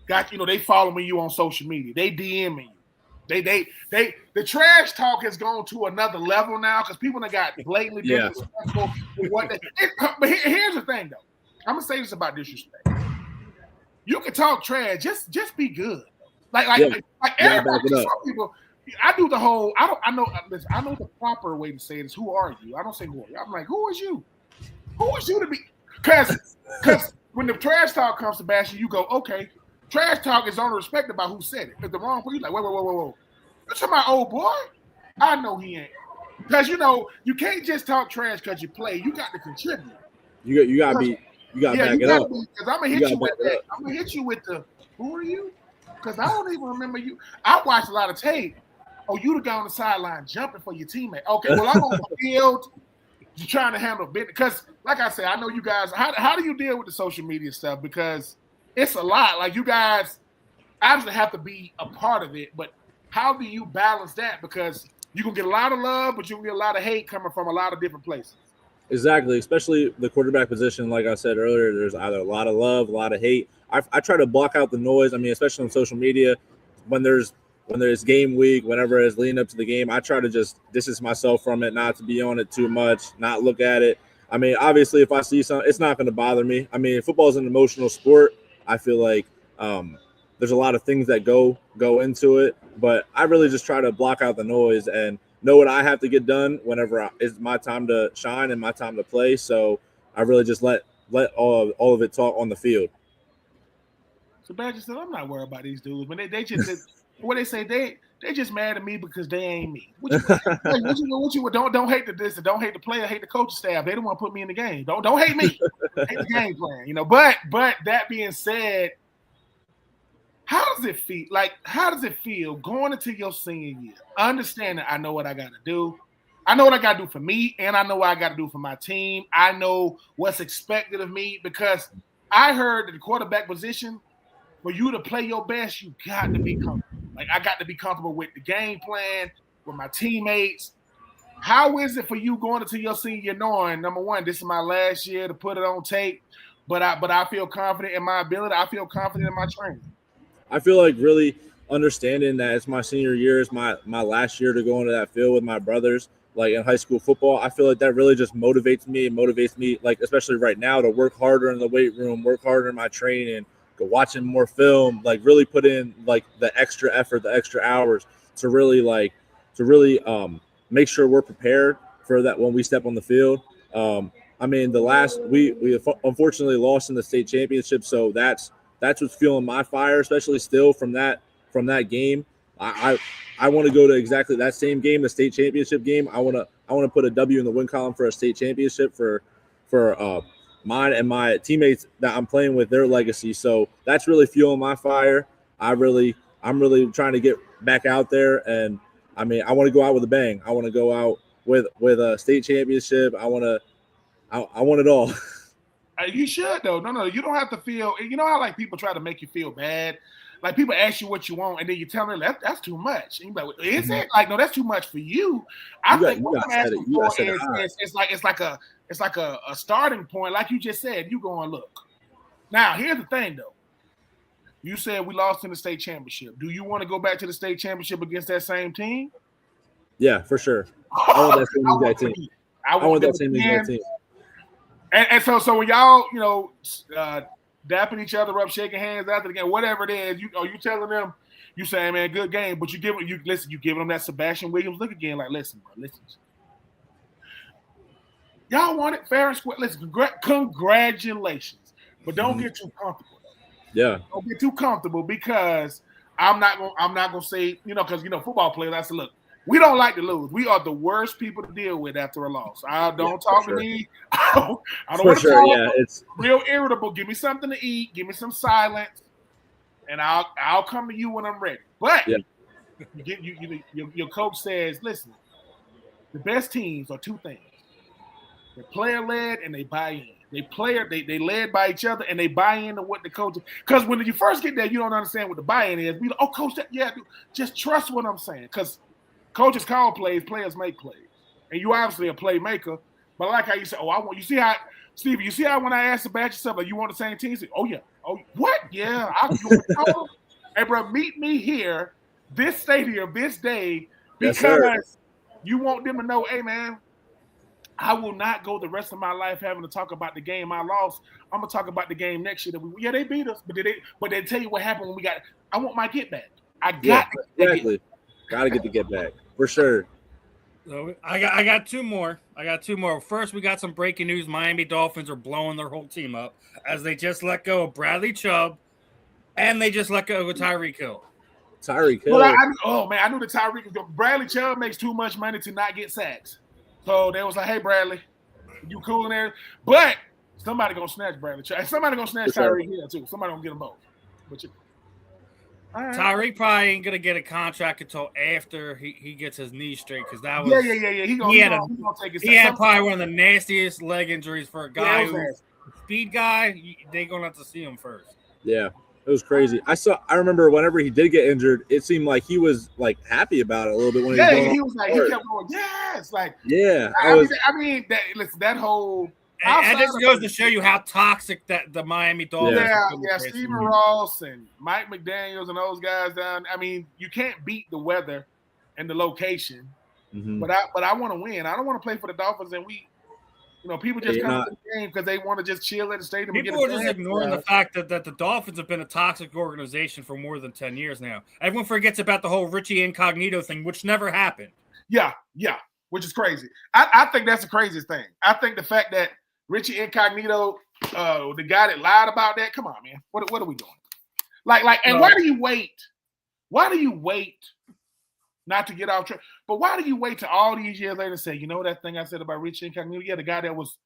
got they following you on social media. They DMing you. The trash talk has gone to another level now because people have got blatantly disrespectful with what they. But here's the thing, though. I'm gonna say this about disrespect. You can talk trash, just be good. Like everybody, some people. I do the whole. I know the proper way to say it is who are you? I don't say who are you. I'm like, who is you? Who is you to be? Because when the trash talk comes to Sebastian, you go, okay. Trash talk is only respect about who said it. If the wrong person, you're like, whoa. That's my old boy. I know he ain't. Because you can't just talk trash because you play. You got to contribute. You got to back it up. Because I'm gonna hit you with that. I'm gonna hit you with the who are you? Because I don't even remember you. I watched a lot of tape. Oh, you the guy on the sideline jumping for your teammate. Okay, well I'm on the field. You're trying to handle business. Because, like I said, I know you guys. How do you deal with the social media stuff? Because it's a lot. Like you guys obviously have to be a part of it, but how do you balance that? Because you can get a lot of love, but you can get a lot of hate coming from a lot of different places. Exactly, especially the quarterback position. Like I said earlier, there's either a lot of love, a lot of hate. I try to block out the noise. I mean, especially on social media, when there's game week, whenever it's leading up to the game, I try to just distance myself from it, not to be on it too much, not look at it. I mean, obviously, if I see something, it's not going to bother me. I mean, football is an emotional sport. I feel like there's a lot of things that go into it, but I really just try to block out the noise and know what I have to get done whenever it's my time to shine and my time to play. So I really just let all of it talk on the field. Sebastian said, I'm not worried about these dudes, but they just what they say, they just mad at me because they ain't me. What you don't hate the player, hate the coaching staff. They don't want to put me in the game. Don't hate me. the game plan, you know. But that being said, how does it feel? Like, how does it feel going into your senior year? Understanding I know what I got to do. I know what I got to do for me, and I know what I got to do for my team. I know what's expected of me because I heard that the quarterback position, for you to play your best, you got to be comfortable. Like, I got to be comfortable with the game plan, with my teammates. How is it for you going into your senior year knowing, number one, this is my last year to put it on tape, but I feel confident in my ability. I feel confident in my training. I feel like really understanding that it's my senior year, it's my last year to go into that field with my brothers, like in high school football. I feel like that really just motivates me, like especially right now, to work harder in the weight room, work harder in my training, go watching more film, like really put in like the extra effort, the extra hours to really make sure we're prepared for that when we step on the field. I mean, we unfortunately lost in the state championship, so that's what's fueling my fire, especially still from that game. I want to go to exactly that same game, the state championship game. I want to put a W in the win column for a state championship for mine and my teammates that I'm playing with, their legacy. So that's really fueling my fire. I'm really trying to get back out there, and I mean, I want to go out with a bang. I want to go out with a state championship. I want it all. You should though. No, you don't have to feel. You know how like people try to make you feel bad. Like people ask you what you want, and then you tell them that's too much. And you're like, is it? Like, no, that's too much for you. I think what I'm asking for is it's like a starting point. Like you just said, you going look. Now here's the thing though. You said we lost in the state championship. Do you want to go back to the state championship against that same team? Yeah, for sure. I want that same exact team. I want that same exact team. And so when y'all, you know, dapping each other up, shaking hands after the game, whatever it is, you telling them, you saying, man, good game, but you giving them that Sebastian Williams look again, like, listen, bro, listen. Y'all want it fair and square. Listen, congratulations, but don't get too comfortable. Yeah, don't get too comfortable because I'm not gonna say, you know, because football players. I said, look, we don't like to lose. We are the worst people to deal with after a loss. Don't talk to me. I don't want to talk. Yeah, it's real irritable. Give me something to eat. Give me some silence, and I'll come to you when I'm ready. But your coach says, listen, the best teams are two things: they're player led and they buy in. They led by each other and they buy into what the coach. Because when you first get there, you don't understand what the buy-in is. We like, oh, coach, just trust what I'm saying. Because coaches call plays, players make plays, and you obviously a playmaker. But I like how you say, you see how Steve, you see how when I asked about yourself, like you want the same team? Say, oh yeah, what? Yeah, hey bro, meet me here, this stadium, this day, because you want them to know, hey man. I will not go the rest of my life having to talk about the game I lost. I'm gonna talk about the game next year. They beat us, but they tell you what happened when we got. I want my get back. I got exactly. Got to get the get back for sure. So I got two more. First, we got some breaking news. Miami Dolphins are blowing their whole team up as they just let go of Bradley Chubb, and they just let go of Tyreek Hill. Tyreek Hill. Well, I knew the Tyreek. Bradley Chubb makes too much money to not get sacks. So they was like, hey, Bradley, you cool in there? But somebody going to snatch Bradley. Somebody going to snatch Tyreek Hill, too. Somebody going to get them both. But right. Tyreek probably ain't going to get a contract until after he gets his knee straight because that was – yeah. He had probably one of the nastiest leg injuries for a guy who's a speed guy. They're going to have to see him first. Yeah. It was crazy. I remember whenever he did get injured, it seemed like he was like happy about it a little bit when he was like, he kept going, yes, like that whole. And this goes to show you how toxic that the Miami Dolphins. Yeah. Steven Ross and Mike McDaniels and those guys down. I mean, you can't beat the weather and the location, but I want to win. I don't want to play for the Dolphins and we. People just come to the game because they want to just chill at the stadium. People are just ignoring the fact that the Dolphins have been a toxic organization for more than 10 years now. Everyone forgets about the whole Richie Incognito thing, which never happened. Yeah, which is crazy. I think that's the craziest thing. I think the fact that Richie Incognito, the guy that lied about that, come on, man. What are we doing? And why do you wait? Why do you wait? Not to get off track, but why do you wait till all these years later and say, you know that thing I said about Richie Incognito? Yeah, the guy that was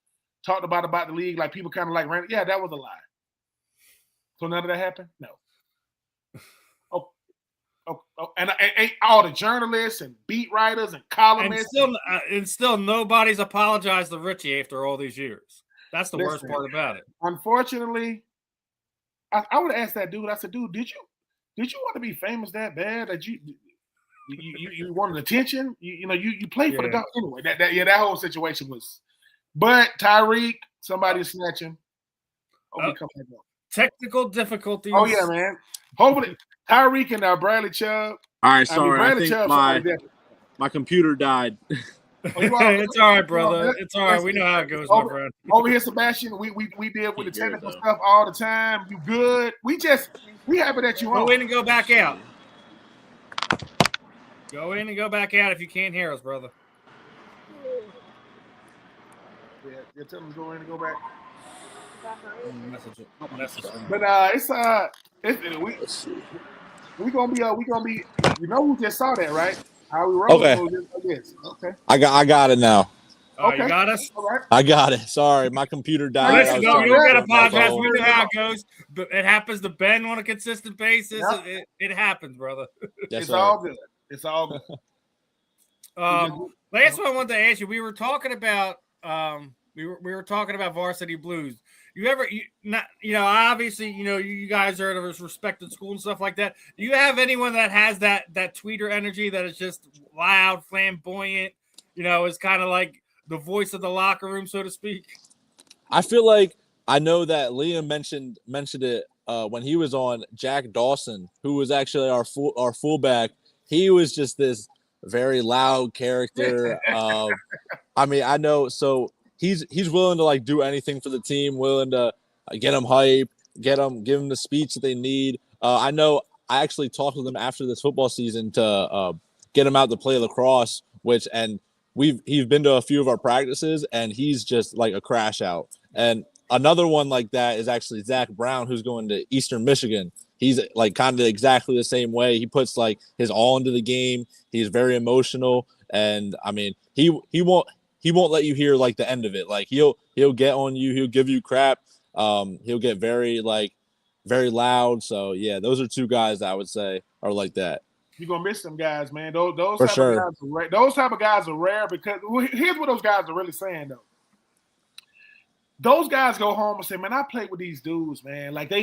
talked about the league, like people kind of like ran. Yeah, that was a lie. So none of that happened? No. And all the journalists and beat writers and columnists. And still nobody's apologized to Richie after all these years. That's the worst part about it. Unfortunately, I would ask that dude. I said, dude, did you want to be famous that bad that you wanted attention? You played for the Dodgers anyway. That whole situation was. But Tyreek, somebody snatch him. Technical difficulties. Oh yeah, man. Hopefully, Tyreek and Bradley Chubb. All right, sorry. I think my computer died. It's all right, brother. It's all right. We know how it goes, my friend. Over here, Sebastian, we deal with the technical stuff all the time. You good? We happy that you on. Go in and go back out. Go in and go back out if you can't hear us, brother. Yeah, tell them to go in and go back. Message. But we gonna be. You know who just saw that, right? How we roll? Okay. I got it now. Oh, okay. You got us? All right. I got it. Sorry, my computer died. Listen, you don't get a podcast. We know how it goes. But it happens to Ben on a consistent basis. Yep. It happens, brother. It's all good. It's all good. Last one I wanted to ask you. We were talking about we were talking about Varsity Blues. Obviously, you guys are at a respected school and stuff like that. Do you have anyone that has that tweeter energy that is just loud, flamboyant, is kind of like the voice of the locker room, so to speak? I feel like I know that Liam mentioned it when he was on Jack Dawson, who was actually our fullback. He was just this very loud character. I know. So he's willing to like do anything for the team, willing to get them hype, give them the speech that they need. I know I actually talked to them after this football season to get him out to play lacrosse, and he's been to a few of our practices, and he's just like a crash out. And another one like that is actually Zach Brown, who's going to Eastern Michigan. He's like kind of exactly the same way. He puts like his all into the game. He's very emotional, and he won't let you hear like the end of it. Like he'll get on you. He'll give you crap. He'll get very loud. So yeah, those are two guys that I would say are like that. You're gonna miss them guys, man. Those type of guys are rare because here's what those guys are really saying though. Those guys go home and say, man, I played with these dudes, man. Like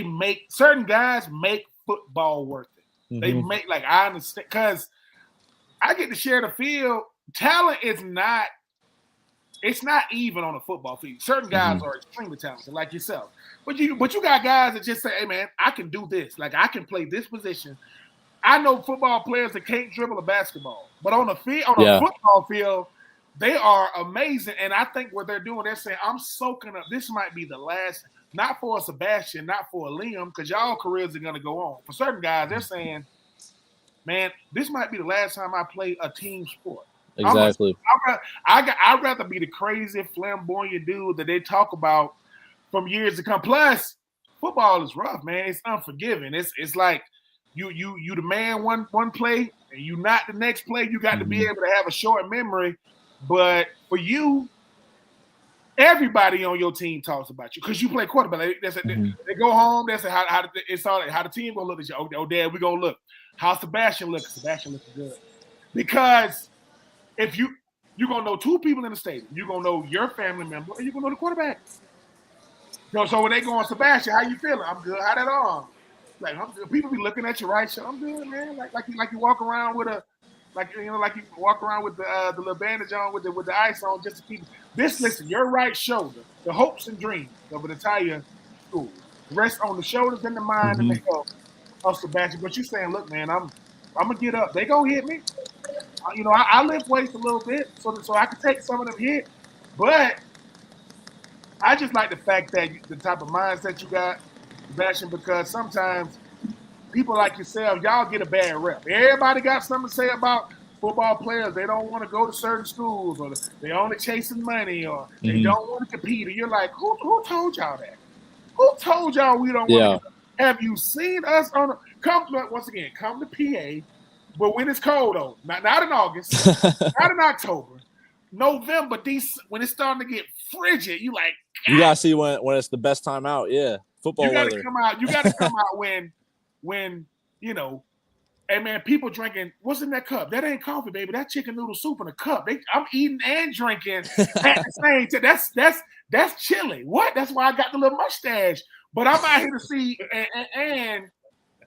certain guys make football worth it. Mm-hmm. They make, like, I understand, because I get to share the field. Talent is not, it's not even on a football field. Certain guys are extremely talented, like yourself. But you got guys that just say, hey, man, I can do this. Like, I can play this position. I know football players that can't dribble a basketball. But on a football field, they are amazing, and I think what they're doing, they're saying, I'm soaking up. This might be the last, not for a Sebastian, not for a Liam, because y'all careers are going to go on. For certain guys, they're saying, man, this might be the last time I play a team sport. Exactly. I'd rather be the crazy, flamboyant dude that they talk about from years to come. Plus, football is rough, man. It's unforgiving. It's like you the man one play, and you not the next play. You got to be able to have a short memory. But for you, everybody on your team talks about you because you play quarterback. They go home. They say how the team gonna look at you. Oh, Dad, we gonna look. How Sebastian looks? Sebastian looks good. Because if you're gonna know two people in the stadium, you're gonna know your family member, and you're gonna know the quarterback. So when they go on Sebastian, how you feeling? I'm good. How that arm? Like I'm good. People be looking at your right shoulder. I'm good, man. Like you walk around with a. Like you walk around with the little bandage on with the ice on just to keep this. Listen, your right shoulder, the hopes and dreams of an entire school, rest on the shoulders and the mind and the health of Sebastian. But you saying, look, man, I'm gonna get up. They gonna hit me. I lift weights a little bit so I can take some of them hits. But I just like the fact that the type of mindset you got, Sebastian, because sometimes people like yourself, y'all get a bad rep. Everybody got something to say about football players. They don't want to go to certain schools, or they only chasing money, or they don't want to compete. And you're like, who told y'all that? Who told y'all we don't want to? Have you seen us come to PA, but when it's cold though, not in August, not in October, November, when it's starting to get frigid, you like, You gotta see when it's the best time out. Yeah, football weather. You gotta come out when hey man, people drinking. What's in that cup? That ain't coffee, baby. That chicken noodle soup in a cup. I'm eating and drinking at the same time. That's chilly. What? That's why I got the little mustache. But I'm out here to see and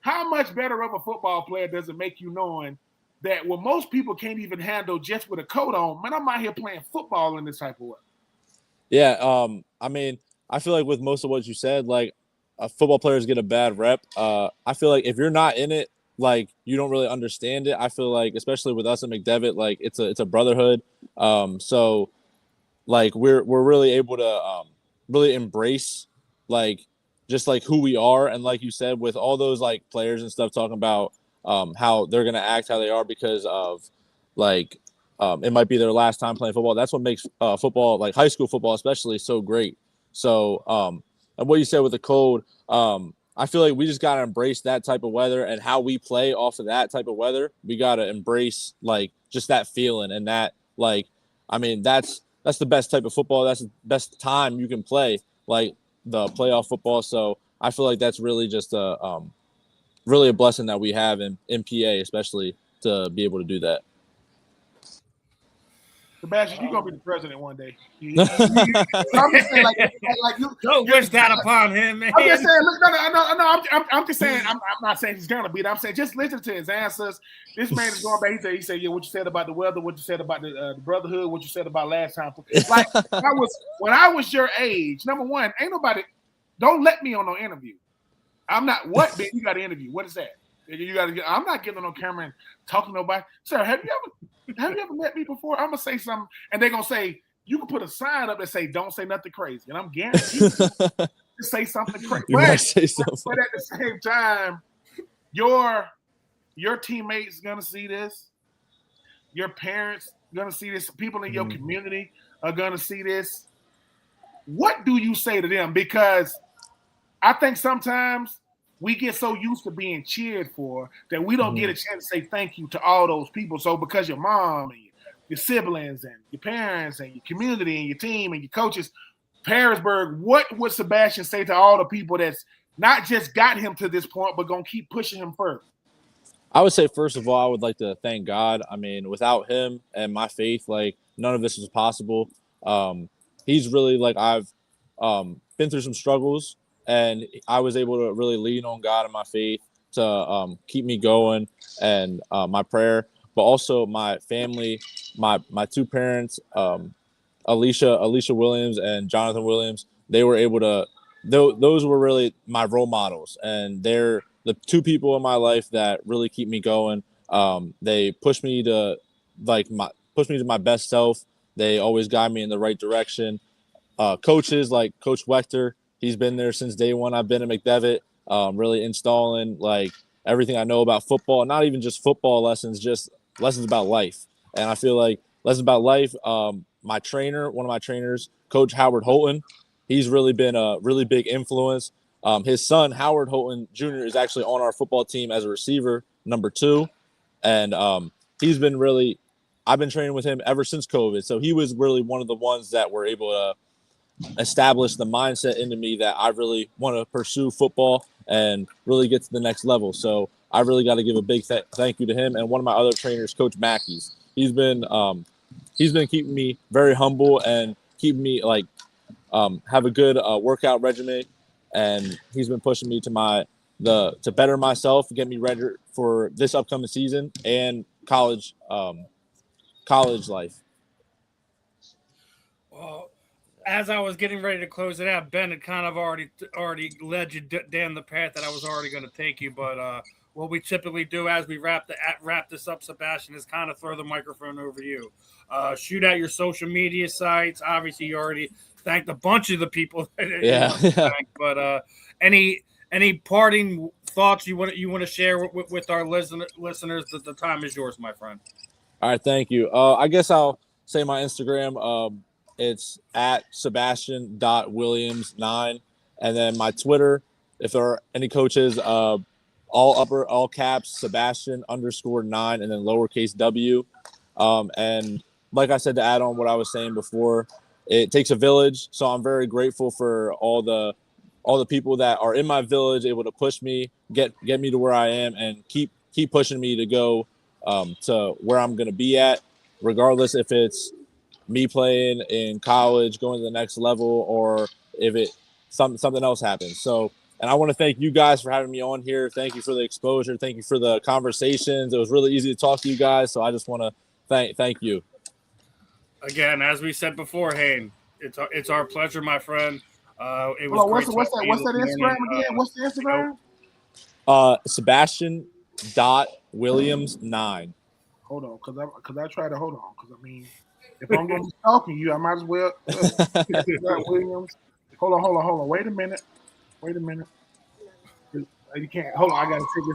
how much better of a football player does it make you knowing that most people can't even handle just with a coat on. Man, I'm out here playing football in this type of way. Yeah, I mean, I feel like with most of what you said, like football players get a bad rep. I feel like if you're not in it, like you don't really understand it. I feel like, especially with us at McDevitt, like it's a brotherhood. So like we're really able to really embrace like just like who we are, and like you said, with all those like players and stuff talking about how they're gonna act how they are because of like it might be their last time playing football. That's what makes football, like high school football especially, so great. So and what you said with the cold, I feel like we just gotta embrace that type of weather and how we play off of that type of weather. We gotta embrace like just that feeling and that like, I mean, that's the best type of football. That's the best time you can play, like the playoff football. So I feel like that's really just really a blessing that we have in PA, especially to be able to do that. Sebastian, you're gonna be the president one day. I'm just saying, like you don't wish that upon him, man. I'm just saying, look, no. I'm just saying, I'm not saying he's gonna be. I'm saying just listen to his answers. This man is going back. He said, yeah, what you said about the weather, what you said about the brotherhood, what you said about last time. Like when I was your age. Number one, ain't nobody. Don't let me on no interview. I'm not. What? Bitch, you got to interview. What is that? You got to. I'm not getting on camera and talking to nobody. Sir, have you ever met me before? I'm gonna say something, and they're gonna say you can put a sign up that say "Don't say nothing crazy," and I'm guaranteed to say something crazy. But at the same time, your teammates gonna see this. Your parents gonna see this. People in your community are gonna see this. What do you say to them? Because I think sometimes we get so used to being cheered for that we don't get a chance to say thank you to all those people. So because your mom and your siblings and your parents and your community and your team and your coaches, Harrisburg, what would Sebastian say to all the people that's not just got him to this point, but going to keep pushing him further? I would say, first of all, I would like to thank God. I mean, without him and my faith, like none of this was possible. He's really like, I've been through some struggles, and I was able to really lean on God and my faith to keep me going, and my prayer, but also my family, my two parents, Alicia Williams and Jonathan Williams. They were able to, those were really my role models, and they're the two people in my life that really keep me going. They push me to my best self. They always guide me in the right direction. Coaches like Coach Wechter, he's been there since day one. I've been at McDevitt, really installing like everything I know about football, not even just football lessons, just lessons about life. And I feel like lessons about life. My trainer, one of my trainers, Coach Howard Holton, he's really been a really big influence. His son, Howard Holton Jr., is actually on our football team as a receiver, number 2. And he's been really, I've been training with him ever since COVID. So he was really one of the ones that were able to establish the mindset into me that I really want to pursue football and really get to the next level. So I really got to give a big thank you to him. And one of my other trainers, Coach Mackey's, he's been keeping me very humble and keeping me like have a good workout regimen. And he's been pushing me to better myself, get me ready for this upcoming season and college life. Well, as I was getting ready to close it out, Ben had kind of already led you down the path that I was already going to take you. But what we typically do as we wrap this up, Sebastian, is kind of throw the microphone over to you. Shoot out your social media sites. Obviously, you already thanked a bunch of the people. But any parting thoughts you want to share with our listeners? The time is yours, my friend. All right, thank you. I guess I'll say my Instagram. It's at Sebastian.Williams9. And then my Twitter, if there are any coaches, all caps, Sebastian_9, and then lowercase w. And like I said, to add on what I was saying before, it takes a village. So I'm very grateful for all the people that are in my village, able to push me, get me to where I am, and keep pushing me to go to where I'm going to be at, regardless if it's me playing in college, going to the next level, or if it something else happens. So, and I want to thank you guys for having me on here. Thank you for the exposure. Thank you for the conversations. It was really easy to talk to you guys. So I just want to thank you. Again, as we said beforehand, it's our pleasure, my friend. It was what's that Instagram again? What's the Instagram? Sebastian.Williams9. Hold on, because I try to hold on. Because I mean, if I'm going to be talking to you, I might as well. Williams. Hold on. Wait a minute. You can't. Hold on. I got to take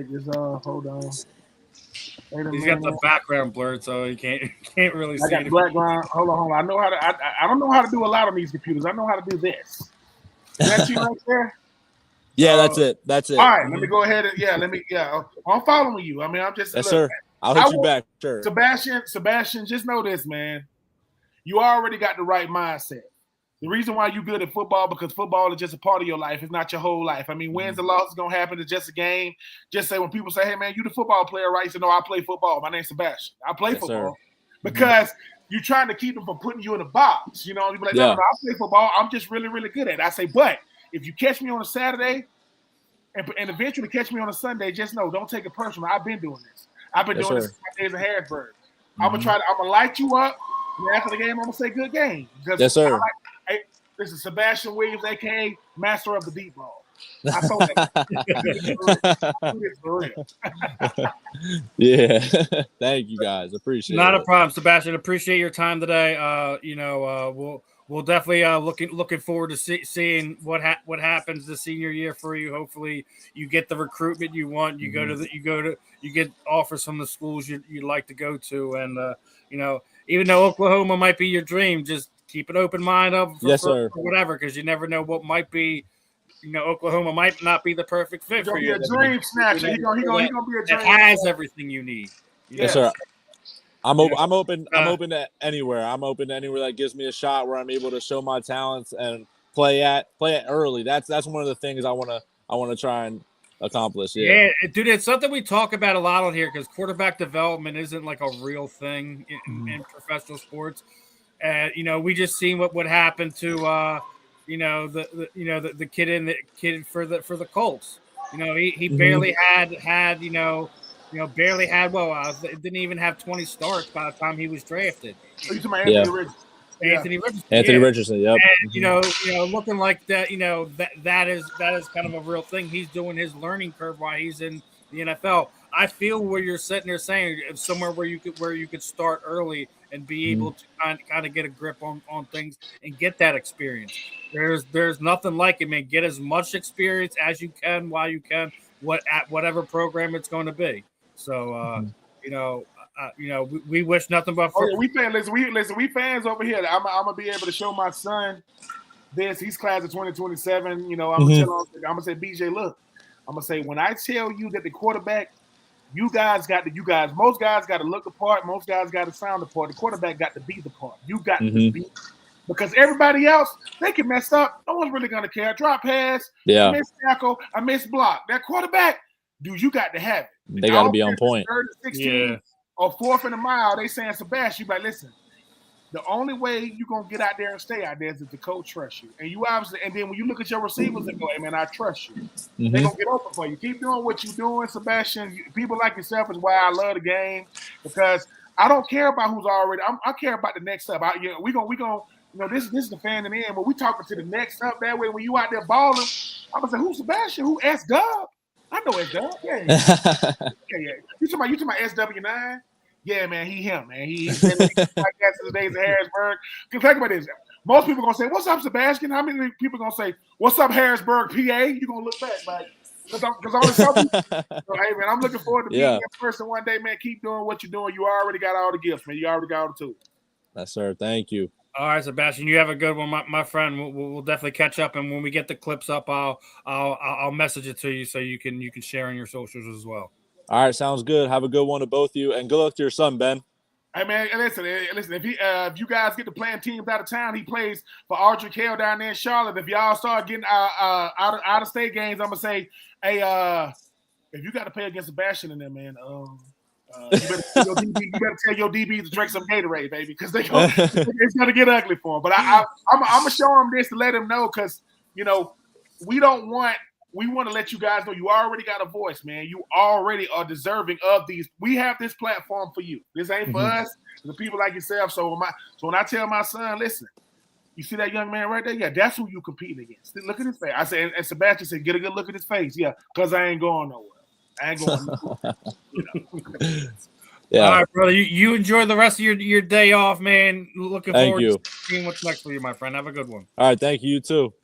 this off. Hold on. He's got the background blurred, so you can't really see. I got the background. Hold on. I know how to. I don't know how to do a lot on these computers. I know how to do this. Is that you right there? Yeah, that's it. All right, let me go ahead and I'm following you. I mean, I'm just. Yes, sir. I'll hit you back. Sure. Sebastian, just know this, man. You already got the right mindset. The reason why you're good at football, because football is just a part of your life. It's not your whole life. I mean, wins and losses going to happen. It's just a game. Just say when people say, hey, man, you the football player, right? You say, no, I play football. My name's Sebastian. I play football. Sir. Because you're trying to keep them from putting you in a box. You know, you be like, no, I play football. I'm just really, really good at it. I say, but if you catch me on a Saturday and eventually catch me on a Sunday, just know, don't take it personal. I've been doing this. I've been doing this since my days in Harrisburg. I'm going to light you up. And after the game, I'm going to say good game. Yes, sir. This is Sebastian Williams, a.k.a. Master of the Deep Ball. I told that. For real. Yeah. Thank you, guys. Appreciate it. Not a problem, Sebastian. Appreciate your time today. We'll definitely looking forward to seeing what happens the senior year for you. Hopefully, you get the recruitment you want. You you get offers from the schools you'd like to go to, and even though Oklahoma might be your dream, just keep an open mind up for whatever, because you never know what might be. Oklahoma might not be the perfect fit for you. He's gonna be a dream snatcher. He's gonna be a dream. It has everything you need. Yes, sir. I'm open to anywhere. I'm open to anywhere that gives me a shot where I'm able to show my talents and play at early. That's one of the things I want to try and accomplish. Yeah, dude, it's something we talk about a lot on here, because quarterback development isn't like a real thing in professional sports. We just seen what happened to the kid for the Colts. He barely had didn't even have 20 starts by the time he was drafted. Oh, you talking about Anthony Richardson? Anthony Richardson, yep. And looking like that, that is kind of a real thing. He's doing his learning curve while he's in the NFL. I feel where you're sitting there saying somewhere where you could start early and be able to kind of get a grip on things and get that experience. There's nothing like it, man. Get as much experience as you can while you can, at whatever program it's going to be. So we wish nothing but. We fans over here. I'm gonna be able to show my son this. He's class of 2027. I'm gonna say, BJ, look. I'm gonna say, when I tell you that the quarterback, most guys got to look the part, most guys got to sound the part. The quarterback got to be the part. You got to be, because everybody else, they can mess up. No one's really gonna care. Drop pass, I miss tackle, I miss block. That quarterback, dude, you got to have it. They got to be on point. 3rd and 16 or 4th in a mile, they saying, Sebastian, you like, listen. The only way you're going to get out there and stay out there is if the coach trusts you. And you obviously, and then when you look at your receivers and go, hey, man, I trust you. They're going to get open for you. Keep doing what you're doing, Sebastian. People like yourself is why I love the game, because I don't care about who's already. I care about the next up. We gonna this is the fan in the end, but we talking to the next up. That way, when you out there balling, I'm going to say, who's Sebastian? Who S-Dub? I know S-Dub. Yeah. You talking about SW9? Yeah, man, him, man. He's been like that since the days of Harrisburg. Think about this. Most people going to say, what's up, Sebastian? How many people going to say, what's up, Harrisburg, PA? You're going to look back, like, because so, hey, man, I'm looking forward to being that person one day, man. Keep doing what you're doing. You already got all the gifts, man. You already got all the tools. Yes, sir. Thank you. All right, Sebastian, you have a good one, my friend. We'll definitely catch up, and when we get the clips up, I'll message it to you so you can share on your socials as well. All right, sounds good. Have a good one to both of you, and good luck to your son, Ben. Hey man, listen. If you guys get to playing teams out of town, he plays for Audrey Kell down there in Charlotte. If y'all start getting out of state games, I'm gonna say, hey, if you got to play against Sebastian in there, man, you better tell your DBs to drink some Gatorade, baby, because it's gonna get ugly for them. But I'm gonna show them this to let them know, because we want to let you guys know you already got a voice, man. You already are deserving of these. We have this platform for you. This ain't for us, the people like yourself. So when I tell my son, listen, you see that young man right there? Yeah, that's who you competing against. Look at his face. I said, and Sebastian said, get a good look at his face. Yeah, because I ain't going nowhere. I ain't going nowhere. Yeah. All right, brother. You enjoy the rest of your day off, man. Looking forward to seeing what's next for you, my friend. Have a good one. All right, thank you. You too.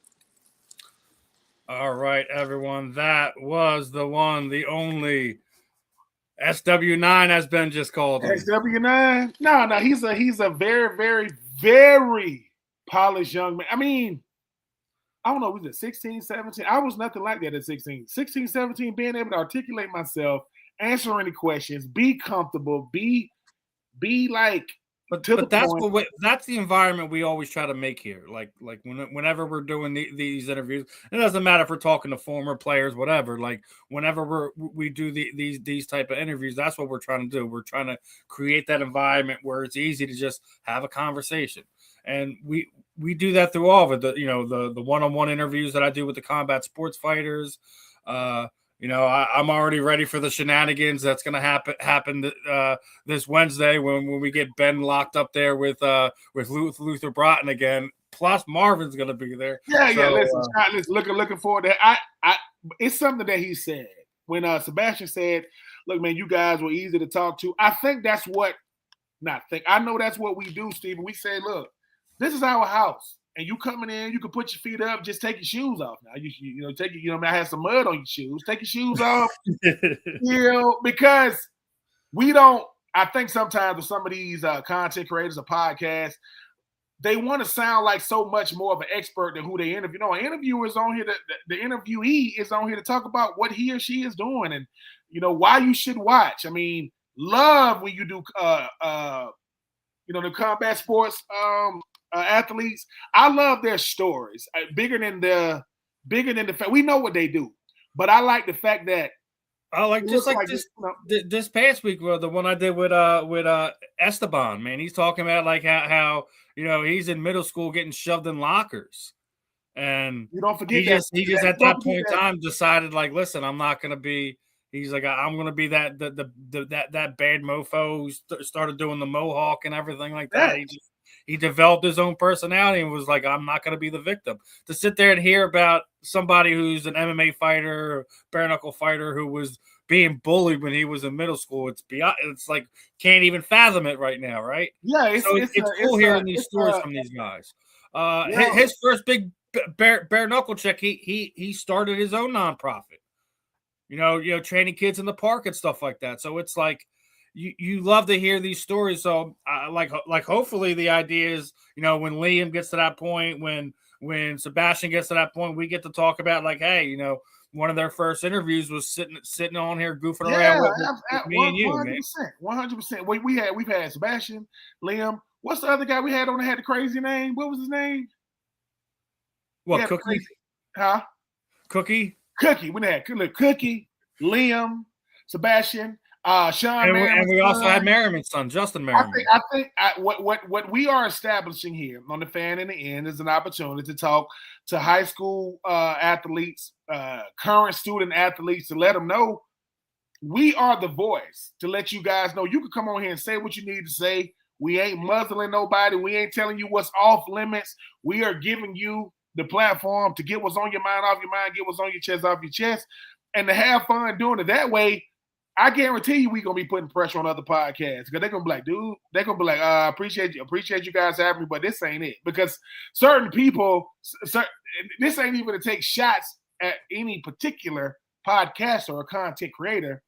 All right, everyone. That was the one, the only SW9, as Ben just called him. SW9? No. He's a very, very, very polished young man. I mean, I don't know, was it 16, 17? I was nothing like that at 16. 16, 17, being able to articulate myself, answer any questions, be comfortable, be like. But that's the environment we always try to make here. Like whenever we're doing these interviews, it doesn't matter if we're talking to former players, whatever. Like whenever we do these type of interviews, that's what we're trying to do. We're trying to create that environment where it's easy to just have a conversation, and we do that through all of it. The one-on-one interviews that I do with the combat sports fighters. I'm already ready for the shenanigans that's going to happen this Wednesday when we get Ben locked up there with Luther Broughton again. Plus Marvin's going to be there. Yeah. Listen, looking forward to that. It's something that he said when Sebastian said, "Look, man, you guys were easy to talk to." I think that's what. I know that's what we do, Steven. We say, "Look, this is our house. And you coming in, you can put your feet up, just take your shoes off. Now I have some mud on your shoes. Take your shoes off, because we don't. I think sometimes with some of these content creators or podcasts, they want to sound like so much more of an expert than who they interview. No, an interviewer is on here. The interviewee is on here to talk about what he or she is doing, and why you should watch. I mean, love when you do the combat sports athletes. I love their stories. Bigger than the fact we know what they do, but I like the fact that this past week, the one I did with Esteban, man, he's talking about like how he's in middle school getting shoved in lockers, and you don't forget he just at that point in time decided, like, listen, I'm not going to be. He's like, I'm going to be that bad mofo who started doing the mohawk and everything like that. He developed his own personality and was like, I'm not going to be the victim. To sit there and hear about somebody who's an MMA fighter, bare knuckle fighter who was being bullied when he was in middle school, it's like can't even fathom it right now, right? Yeah, it's cool hearing these stories from these guys. His first big bare knuckle check, he started his own nonprofit. Training kids in the park and stuff like that. So it's like. You love to hear these stories. So like hopefully the idea is, when Liam gets to that point, when Sebastian gets to that point, we get to talk about like, hey, one of their first interviews was sitting on here goofing around with me and you, 100%. We've had Sebastian, Liam. What's the other guy we had on that had the crazy name? What was his name? What, Cookie? Huh? Cookie. We had Cookie, Liam, Sebastian. Sean and we also had Merriman's son, Justin Merriman. I think what we are establishing here on the Fan in the End is an opportunity to talk to high school athletes, current student athletes, to let them know we are the voice, to let you guys know you can come on here and say what you need to say. We ain't muzzling nobody. We ain't telling you what's off limits. We are giving you the platform to get what's on your mind off your mind, get what's on your chest off your chest, and to have fun doing it that way. I guarantee you we're going to be putting pressure on other podcasts because they're going to be like, dude, they're going to be like, appreciate you guys having me, but this ain't it. Because certain people, this ain't even to take shots at any particular podcaster or content creator,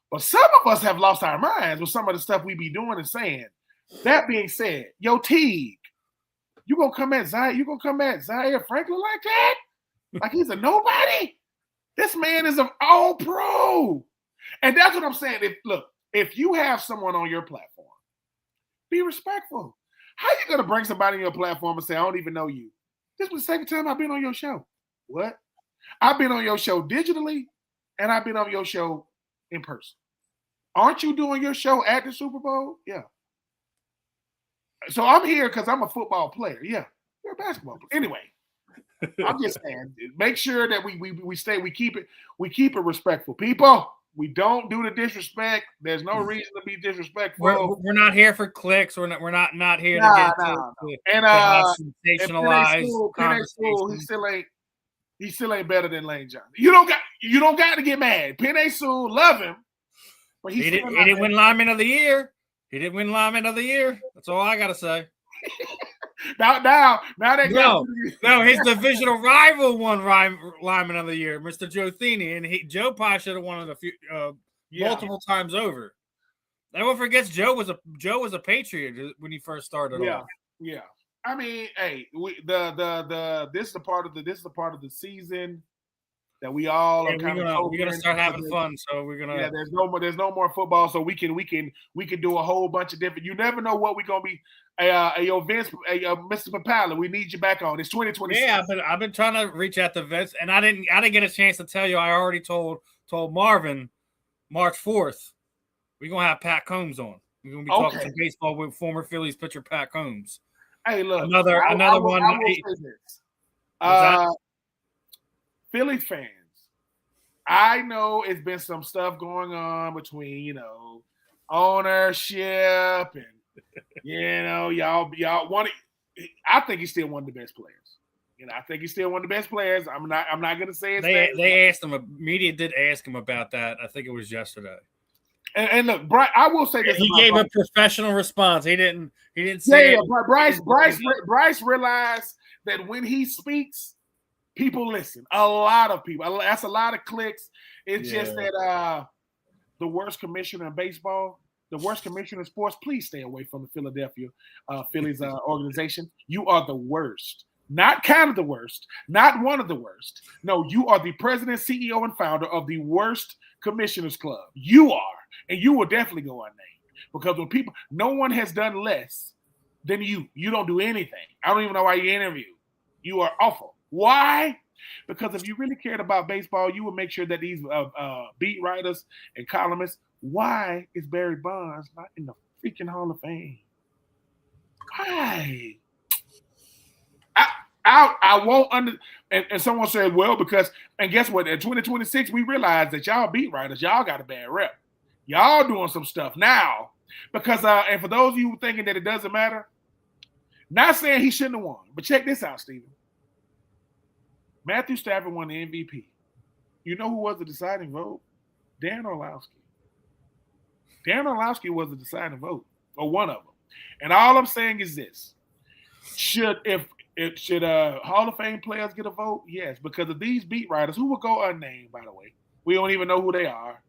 but some of us have lost our minds with some of the stuff we be doing and saying. That being said, yo, Teague, you going to come at Zaire Franklin like that? Like he's a nobody? This man is an all-pro. And that's what I'm saying. If you have someone on your platform Be respectful. How you gonna bring somebody on your platform and say, I don't even know you? This was the second time I've been on your show. What? I've been on your show digitally, and I've been on your show in person. Aren't you doing your show at the Super Bowl? Yeah. So I'm here because I'm a football player. Yeah. You're a basketball player. Anyway, I'm just saying, make sure that we keep it respectful. People, we don't do the disrespect. There's no reason to be disrespectful. We're not here for clicks. We're not here to sensationalize conversations. He still ain't better than Lane Johnson. You don't got to get mad. Penei Sewell, love him, but he didn't win lineman of the year. He didn't win lineman of the year. That's all I gotta say. Now his divisional rival won lineman of the year, Mr. Joe Thene, and Joe probably should have won it a few multiple times over. Everyone forgets Joe was a Patriot when he first started off. Yeah. I mean, hey, this is the part of the season that we all are we're gonna start having fun. So we're gonna there's no more football, so we can do a whole bunch of different. You never know what we're gonna be. Vince, Mr. Powell, we need you back on. It's 2026. Yeah, I've been trying to reach out to Vince, and I didn't get a chance to tell you. I already told Marvin March 4th. We're gonna have Pat Combs on. We're gonna be talking some baseball with former Phillies pitcher Pat Combs. Hey, look, another one. I will say this. Phillies fans, I know it's been some stuff going on between ownership and y'all want it. I think he's still one of the best players. I think he's still one of the best players. I'm not gonna say it's they asked him. Media did ask him about that. I think it was yesterday. And look, Bryce, I will say this. He gave a professional response. He didn't say. Yeah, Bryce realized that when he speaks, people listen. A lot of people. That's a lot of clicks. It's just that the worst commissioner in baseball, the worst commissioner in sports, please stay away from the Philadelphia Phillies organization. You are the worst. Not kind of the worst. Not one of the worst. No, you are the president, CEO, and founder of the worst commissioners club. You are. And you will definitely go unnamed. Because when no one has done less than you. You don't do anything. I don't even know why you interview. You are awful. Why? Because if you really cared about baseball, you would make sure that these beat writers and columnists, why is Barry Bonds not in the freaking Hall of Fame? Why? I won't and someone said, well, because, and guess what? In 2026, we realize that y'all beat writers, y'all got a bad rep. Y'all doing some stuff now. Because, and for those of you thinking that it doesn't matter, not saying he shouldn't have won, but check this out, Steven. Matthew Stafford won the MVP. You know who was the deciding vote? Dan Orlovsky. Dan Orlovsky was the deciding vote, or one of them. And all I'm saying is this. Should Hall of Fame players get a vote? Yes, because of these beat writers, who will go unnamed, by the way. We don't even know who they are.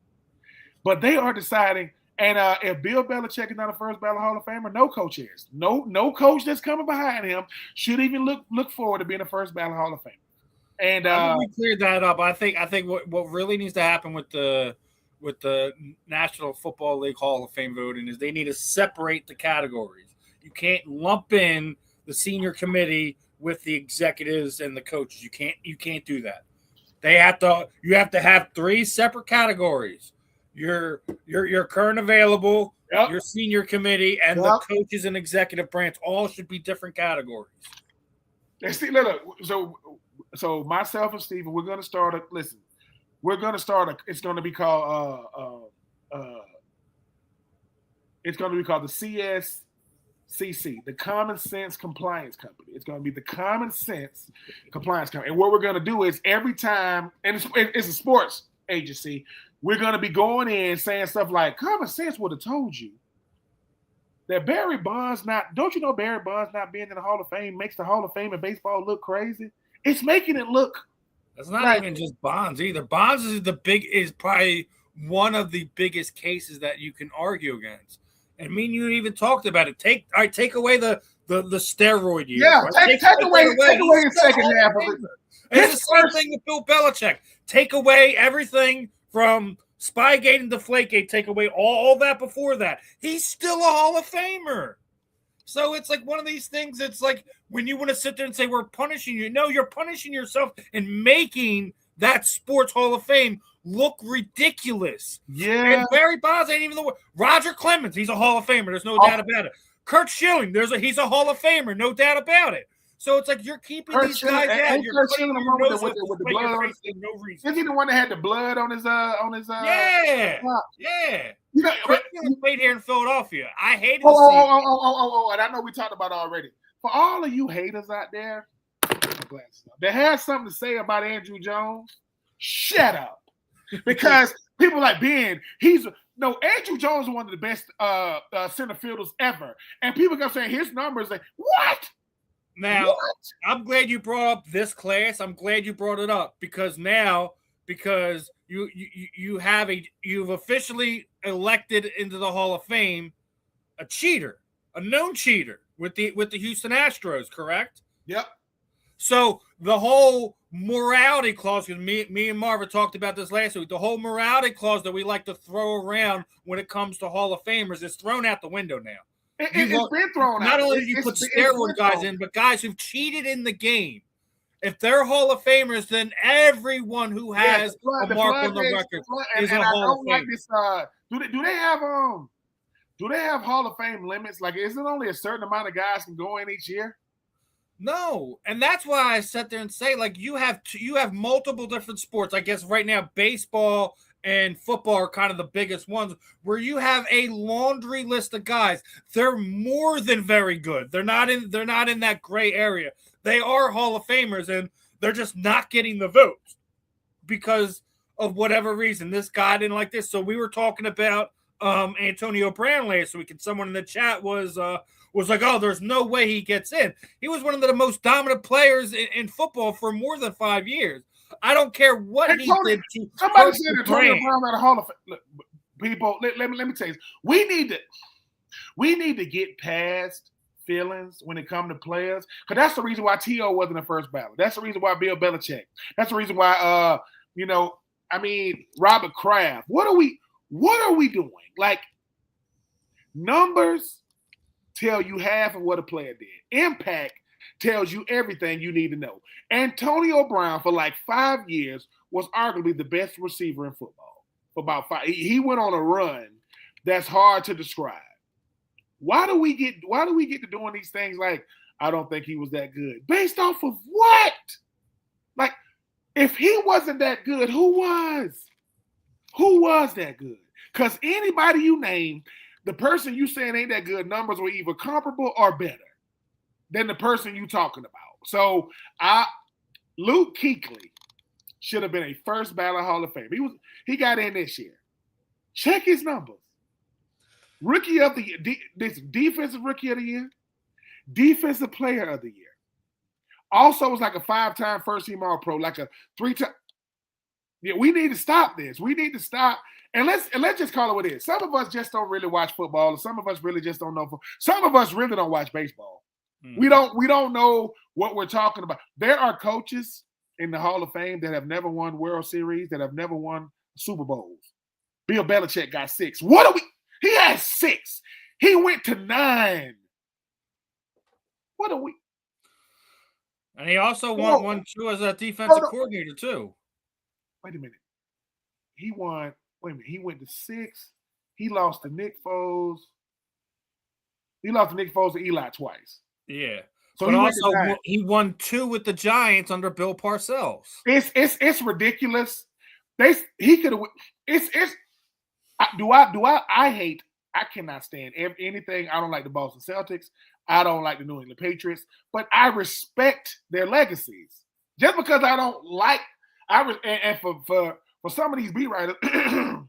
But they are deciding, and if Bill Belichick is not a first ballot Hall of Famer, no coach is. No coach that's coming behind him should even look forward to being a first ballot Hall of Famer. And we cleared that up. I think what really needs to happen with the National Football League Hall of Fame voting is they need to separate the categories. You can't lump in the senior committee with the executives and the coaches. You can't do that. You have to have three separate categories. Your current available, your senior committee, and the coaches and executive branch all should be different categories. See, look, so myself and Steven, we're going to start it's going to be called the CSCC, the Common Sense Compliance Company. It's going to be the Common Sense Compliance Company. And what we're going to do is every time, and it's a sports agency, we're going to be going in saying stuff like, common sense would have told you that Barry Bonds don't you know Barry Bonds not being in the Hall of Fame makes the Hall of Fame in baseball look crazy? It's making it look. That's not even just Bonds either. Bonds is probably one of the biggest cases that you can argue against. And you even talked about it. Take away the steroid years. Yeah, right? take away the second half of it. It's the same thing with Bill Belichick. Take away everything from Spygate and Deflategate. Take away all that before that. He's still a Hall of Famer. So it's like one of these things. It's like when you want to sit there and say we're punishing you. No, you're punishing yourself and making that Sports Hall of Fame look ridiculous. Yeah. And Barry Bonds ain't even the one. Roger Clemens, he's a Hall of Famer. There's no doubt about it. Kurt Schilling, he's a Hall of Famer. No doubt about it. So it's like you're keeping these guys out. You're putting your nose up with the blood on no reason. Is he the one that had the blood on his Yeah. You know, he played here in Philadelphia. I hated and I know we talked about it already. For all of you haters out there that has something to say about Andrew Jones, shut up. Because people like Ben, Andrew Jones is one of the best center fielders ever. And people kept saying his numbers like, what? Now, I'm glad you brought up this class. I'm glad you brought it up because you've officially elected into the Hall of Fame a cheater, a known cheater with the Houston Astros, correct? Yep. So the whole morality clause, because me and Marvin talked about this last week, the whole morality clause that we like to throw around when it comes to Hall of Famers is thrown out the window now. It's been thrown out. Not only do you put steroid guys in, but guys who've cheated in the game. If they're Hall of Famers, then everyone who has a mark on the record is a Hall of Famer. Do they have Hall of Fame limits? Like, is it only a certain amount of guys can go in each year? No, and that's why I sat there and say, like, you have multiple different sports. I guess right now baseball and football are kind of the biggest ones where you have a laundry list of guys. They're more than very good. They're not in that gray area. They are Hall of Famers, and they're just not getting the votes because of whatever reason. This guy didn't like this. So we were talking about Antonio Brown last week, and someone in the chat was like, oh, there's no way he gets in. He was one of the most dominant players in football for more than 5 years. I don't care what he did to somebody said Antonio Brown at a Hall of Fame. Look, people, let me tell you, we need to get past feelings when it comes to players, because that's the reason why T.O. wasn't the first ballot. That's the reason why Bill Belichick. That's the reason why Robert Kraft. What are we doing? Like, numbers tell you half of what a player did. Impact tells you everything you need to know. Antonio Brown, for like 5 years, was arguably the best receiver in football. For about 5, he went on a run that's hard to describe. Why do we get to doing these things like, I don't think he was that good? Based off of what? Like, if he wasn't that good, who was? Who was that good? Because anybody you name, the person you saying ain't that good, numbers were either comparable or better than the person you talking about. So Luke Kuechly should have been a first ballot Hall of Fame. He got in this year. Check his numbers. Rookie of the year, this defensive rookie of the year, defensive player of the year. Also was like a 5-time first team All-Pro, like a 3-time. Yeah, we need to stop this. We need to stop. And let's just call it what it is. Some of us just don't really watch football, and some of us really just don't know. Some of us really don't watch baseball. We don't know what we're talking about. There are coaches in the Hall of Fame that have never won World Series, that have never won Super Bowls. Bill Belichick got 6. He has 6. He went to 9. What are we? And he also won 2 as a defensive coordinator too. Wait a minute. He won. Wait a minute. He went to 6. He lost to Nick Foles. He lost to Nick Foles and Eli twice. Yeah. So he won 2 with the Giants under Bill Parcells. It's ridiculous. He could have. I cannot stand anything. I don't like the Boston Celtics. I don't like the New England Patriots. But I respect their legacies. Just because I don't like, for some of these beat writers, I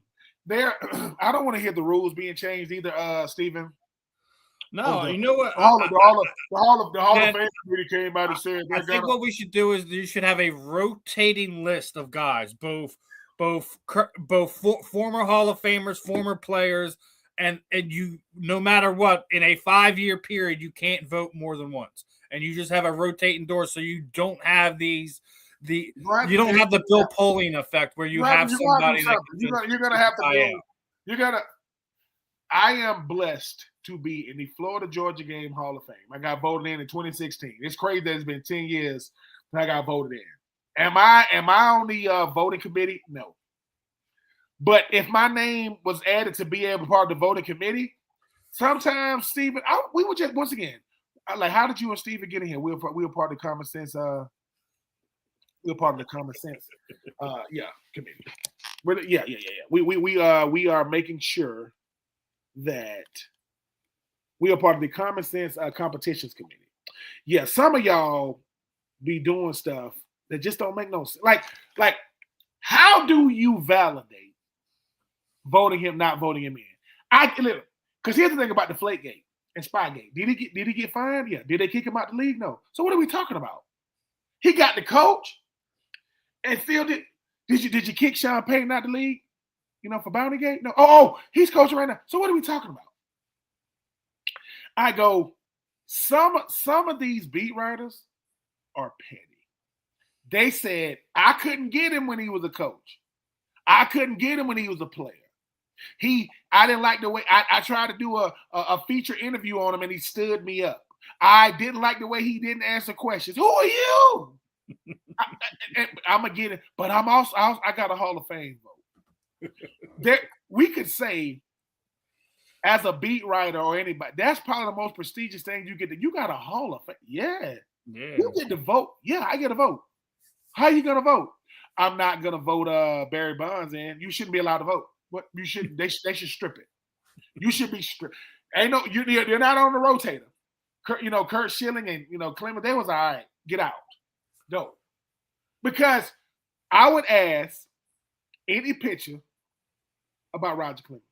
don't want to hear the rules being changed either, Steven. No, you know what? The Hall of Fame committee came out and said. I think what we should do is you should have a rotating list of guys, both former Hall of Famers, former players, and you, no matter what, in a 5-year period, you can't vote more than once, and you just have a rotating door, so you don't have you don't have the Bill Polian effect where you have somebody that you're gonna have to. You gotta. I am blessed to be in the Florida-Georgia Game Hall of Fame. I got voted in 2016. It's crazy that it's been 10 years that I got voted in. Am I on the voting committee? No. But if my name was added to be able to part of the voting committee, sometimes Steven, we would just once again, like, how did you and Steven get in here? We were part of the Common Sense. We were part of the Common Sense, committee. Yeah. We are making sure that we are part of the Common Sense competitions committee. Yeah, some of y'all be doing stuff that just don't make no sense. Like, how do you validate voting him, not voting him in? Because here's the thing about the Deflategate and Spygate. Did he get fined? Yeah. Did they kick him out the league? No. So what are we talking about? He got the coach and still did you kick Sean Payton out the league? For Bountygate? No. Oh, he's coaching right now. So what are we talking about? I go, some of these beat writers are petty. They said, I couldn't get him when he was a coach. I couldn't get him when he was a player. I didn't like the way I tried to do a feature interview on him and he stood me up. I didn't like the way he didn't answer questions. Who are you? I'm gonna get it, but I got a Hall of Fame vote. We could say, as a beat writer or anybody, that's probably the most prestigious thing you get. You got a Hall of Fame. Yeah. You get to vote. Yeah, I get a vote. How you gonna vote? I'm not gonna vote Barry Bonds in. You shouldn't be allowed to vote. What you should they should strip it. You should be stripped. Ain't no you're not on the rotator. Kurt Schilling and Clement, they was all right. Get out. Go. Because I would ask any pitcher about Roger Clemens,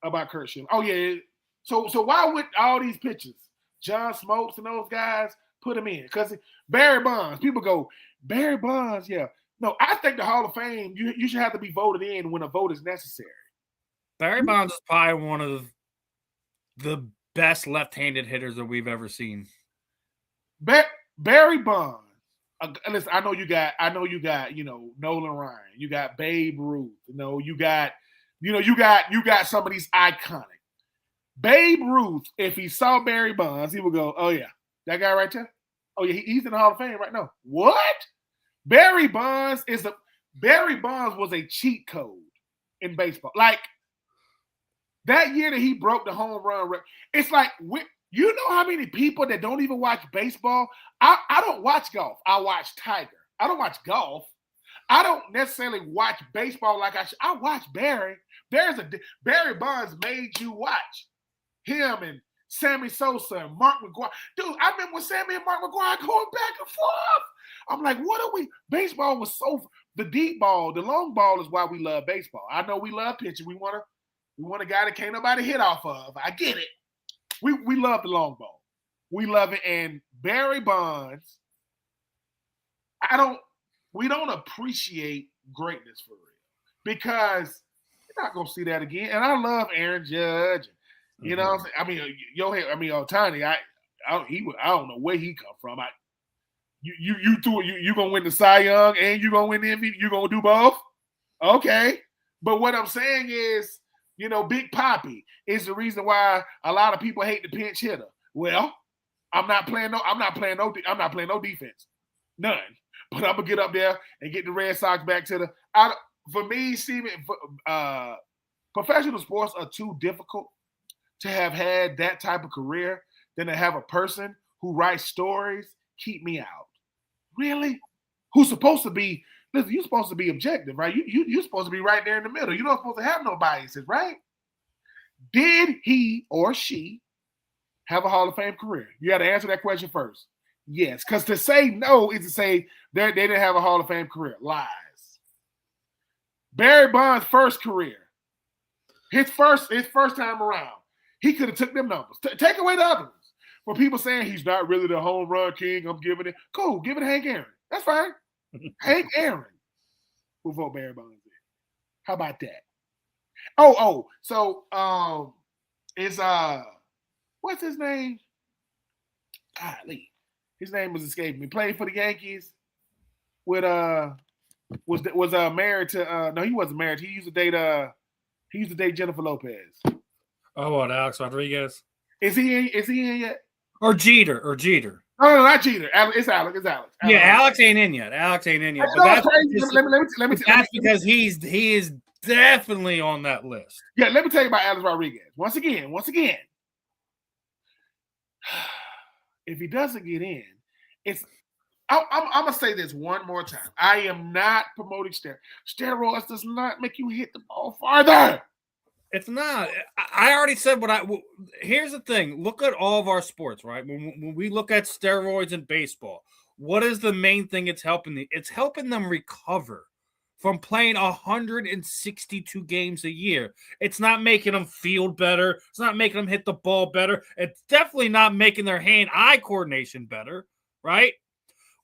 about Kurt Schilling. Oh yeah. So why would all these pitchers, John Smoltz and those guys, put him in? Because Barry Bonds, people go, Barry Bonds, yeah. No, I think the Hall of Fame, you should have to be voted in when a vote is necessary. Barry Bonds is probably one of the best left-handed hitters that we've ever seen. Barry Bonds. Listen, I know you got Nolan Ryan, you got Babe Ruth, you got some of these iconic. Babe Ruth, if he saw Barry Bonds, he would go, oh yeah, that guy right there. Oh yeah, he's in the Hall of Fame right now. What? Barry Bonds was a cheat code in baseball. Like that year that he broke the home run record. It's like, you know how many people that don't even watch baseball? I don't watch golf. I watch Tiger. I don't watch golf. I don't necessarily watch baseball like I should. I watch Barry. Barry Bonds made you watch him and Sammy Sosa and Mark McGwire. Dude, I remember when Sammy and Mark McGwire going back and forth. I'm like, what are we? Baseball was the deep ball, the long ball is why we love baseball. I know we love pitching. We want a guy that can't nobody hit off of. I get it. We love the long ball. We love it. And Barry Bonds, we don't appreciate greatness for real because you're not gonna see that again. And I love Aaron Judge. You know what I'm saying? Ohtani, I don't know where he come from. You gonna win the Cy Young and you gonna win the MVP? You gonna do both? Okay. But what I'm saying is, Big Papi is the reason why a lot of people hate the pinch hitter. Well, I'm not playing no defense. None. But I'm gonna get up there and get the Red Sox back to for me, Steven, professional sports are too difficult to have had that type of career than to have a person who writes stories keep me out. Really? Who's supposed to be, listen, you're supposed to be objective, right? You're supposed to be right there in the middle. You're not supposed to have no biases, right? Did he or she have a Hall of Fame career? You got to answer that question first. Yes, because to say no is to say they didn't have a Hall of Fame career. Lies. Barry Bonds' first career, his first time around, he could have took them numbers. Take away the other ones. For people saying he's not really the home run king, I'm giving it. Cool, give it to Hank Aaron. That's fine. Hank Aaron will vote Barry Bonds in. How about that? So it's what's his name? Golly. His name was escaping me. Played for the Yankees with was married to no, he wasn't married. He used to date Jennifer Lopez. Oh, what, Alex Rodriguez? Is he in yet? Or Jeter? No, not Jeter. It's Alex. Yeah, Alex ain't in yet. But let me that's because he is definitely on that list. Yeah, let me tell you about Alex Rodriguez. Once again, if he doesn't get in, I'm gonna say this one more time. I am not promoting steroids. Steroids does not make you hit the ball farther. It's not. I already said here's the thing. Look at all of our sports, right? When we look at steroids in baseball, what is the main thing it's helping? It's helping them recover from playing 162 games a year. It's not making them feel better. It's not making them hit the ball better. It's definitely not making their hand-eye coordination better, right?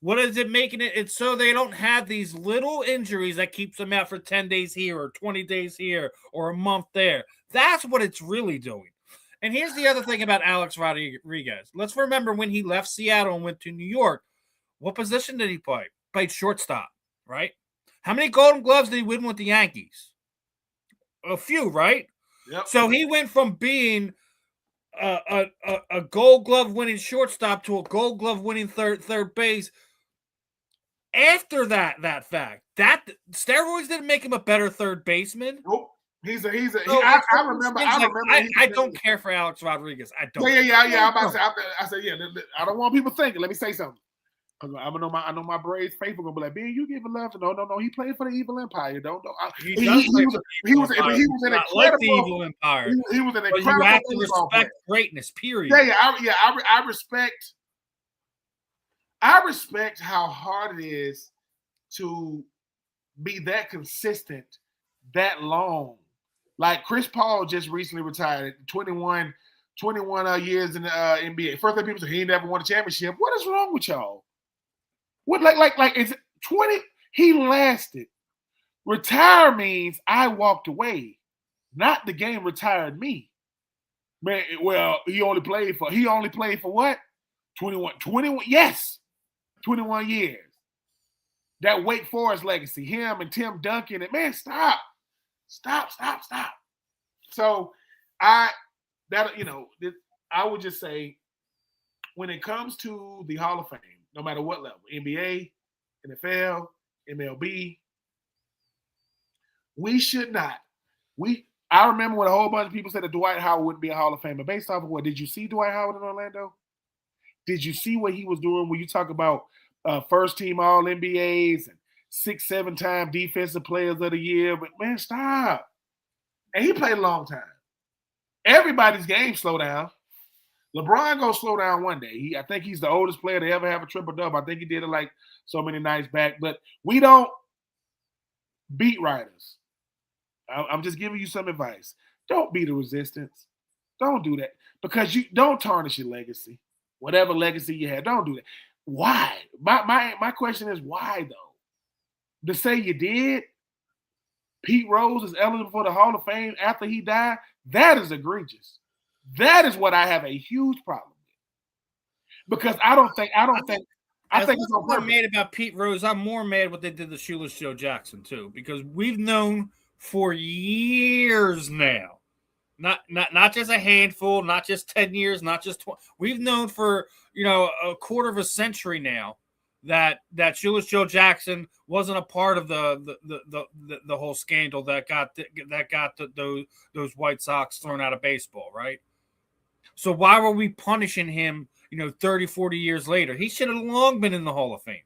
What is it making it? It's so they don't have these little injuries that keeps them out for 10 days here or 20 days here or a month there. That's what it's really doing. And here's the other thing about Alex Rodriguez. Let's remember when he left Seattle and went to New York. What position did he play? Played shortstop, right? How many Golden Gloves did he win with the Yankees? A few, right? Yep. So he went from being a Gold Glove winning shortstop to a Gold Glove winning third base. After that fact, that steroids didn't make him a better third baseman. Nope. I remember. I don't care for Alex Rodriguez. I don't. Yeah. I'm about to say. I said, yeah. I don't want people thinking. Let me say something. I know my Braves faithful gonna be like, man, you giving love to no. He played for the Evil Empire. Don't know. He was an incredible. Like the Evil Empire. He was an incredible. You have to respect greatness. Period. I respect. I respect how hard it is to be that consistent that long. Like Chris Paul just recently retired, 21 years in the NBA. First thing people say, he never won a championship. What is wrong with y'all? What like is it 20? He lasted. Retire means I walked away, not the game retired me. Man, well, he only played for what? 21, yes. 21 years. That Wake Forest legacy, him and Tim Duncan, and man, stop. So I would just say, when it comes to the Hall of Fame, no matter what level, NBA, NFL, MLB, we should not. I remember when a whole bunch of people said that Dwight Howard wouldn't be a Hall of Famer. Based off of what? Did you see Dwight Howard in Orlando? Did you see what he was doing when you talk about first team All NBAs and 6-7 time defensive players of the year? But man, stop. And he played a long time. Everybody's game slow down. LeBron gonna slow down one day. I think he's the oldest player to ever have a triple-double. I think he did it like so many nights back. But we don't beat writers. I'm just giving you some advice. Don't be the resistance. Don't do that. Because you don't tarnish your legacy. Whatever legacy you had, don't do that. Why? My question is why though? To say you did, Pete Rose is eligible for the Hall of Fame after he died, that is egregious. That is what I have a huge problem with. Because I think it's on purpose. I'm mad about Pete Rose. I'm more mad what they did to Shoeless Joe Jackson too, because we've known for years now. Not just a handful, not just 10 years, not just 20. We've known for a quarter of a century now that Shoeless Joe Jackson wasn't a part of the whole scandal that got those White Sox thrown out of baseball, right? So why were we punishing him 30, 40 years later? He should have long been in the Hall of Fame.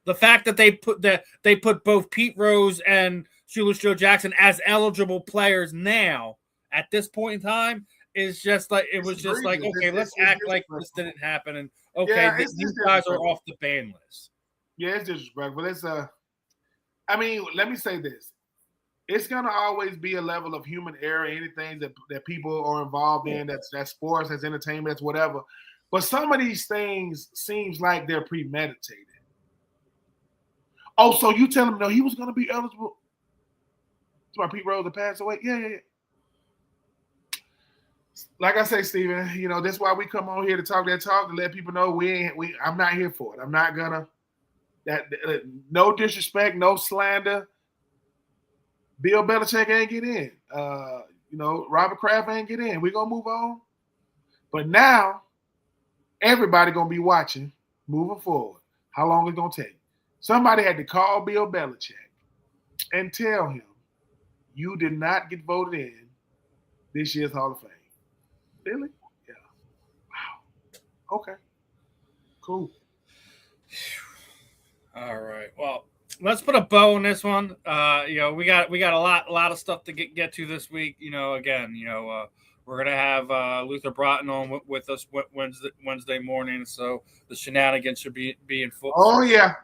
The fact that they put both Pete Rose and Shoeless Joe Jackson as eligible players now at this point in time is just like, it was just like, okay, let's act like this didn't happen, and okay, these guys are off the ban list. Yeah, it's disrespectful. It's I mean, let me say this. It's gonna always be a level of human error, anything that people are involved in, that's sports, that's entertainment, that's whatever. But some of these things seems like they're premeditated. Oh, so you tell him no, he was gonna be eligible. That's why Pete Rose passed away. Yeah. Like I say, Steven, that's why we come on here to talk that talk and let people know I'm not here for it. I'm not gonna no disrespect, no slander. Bill Belichick ain't get in. Robert Kraft ain't get in. We're going to move on. But now, everybody going to be watching moving forward. How long it's going to take. Somebody had to call Bill Belichick and tell him, you did not get voted in this year's Hall of Fame. Really? Yeah. Wow. Okay. Cool. All right. Well, let's put a bow on this one. We got a lot of stuff to get to this week. Again, we're gonna have Luther Broughton on with us Wednesday morning, so the shenanigans should be in full. Oh yeah.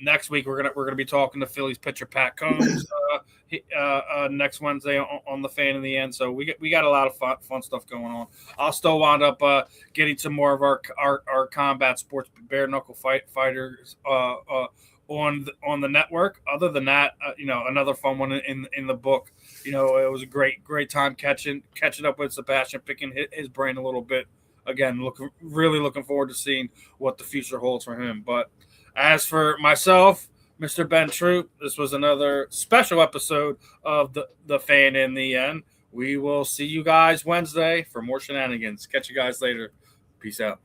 Next week we're gonna be talking to Phillies pitcher Pat Combs next Wednesday on the Fan in the End. So we got a lot of fun stuff going on. I'll still wind up getting some more of our combat sports bare knuckle fighters on the network. Other than that, another fun one in the book. It was a great time catching up with Sebastian, picking his brain a little bit. Again, really looking forward to seeing what the future holds for him. But as for myself, Mr. Ben Troupe, this was another special episode of the Fan in the End. We will see you guys Wednesday for more shenanigans. Catch you guys later. Peace out.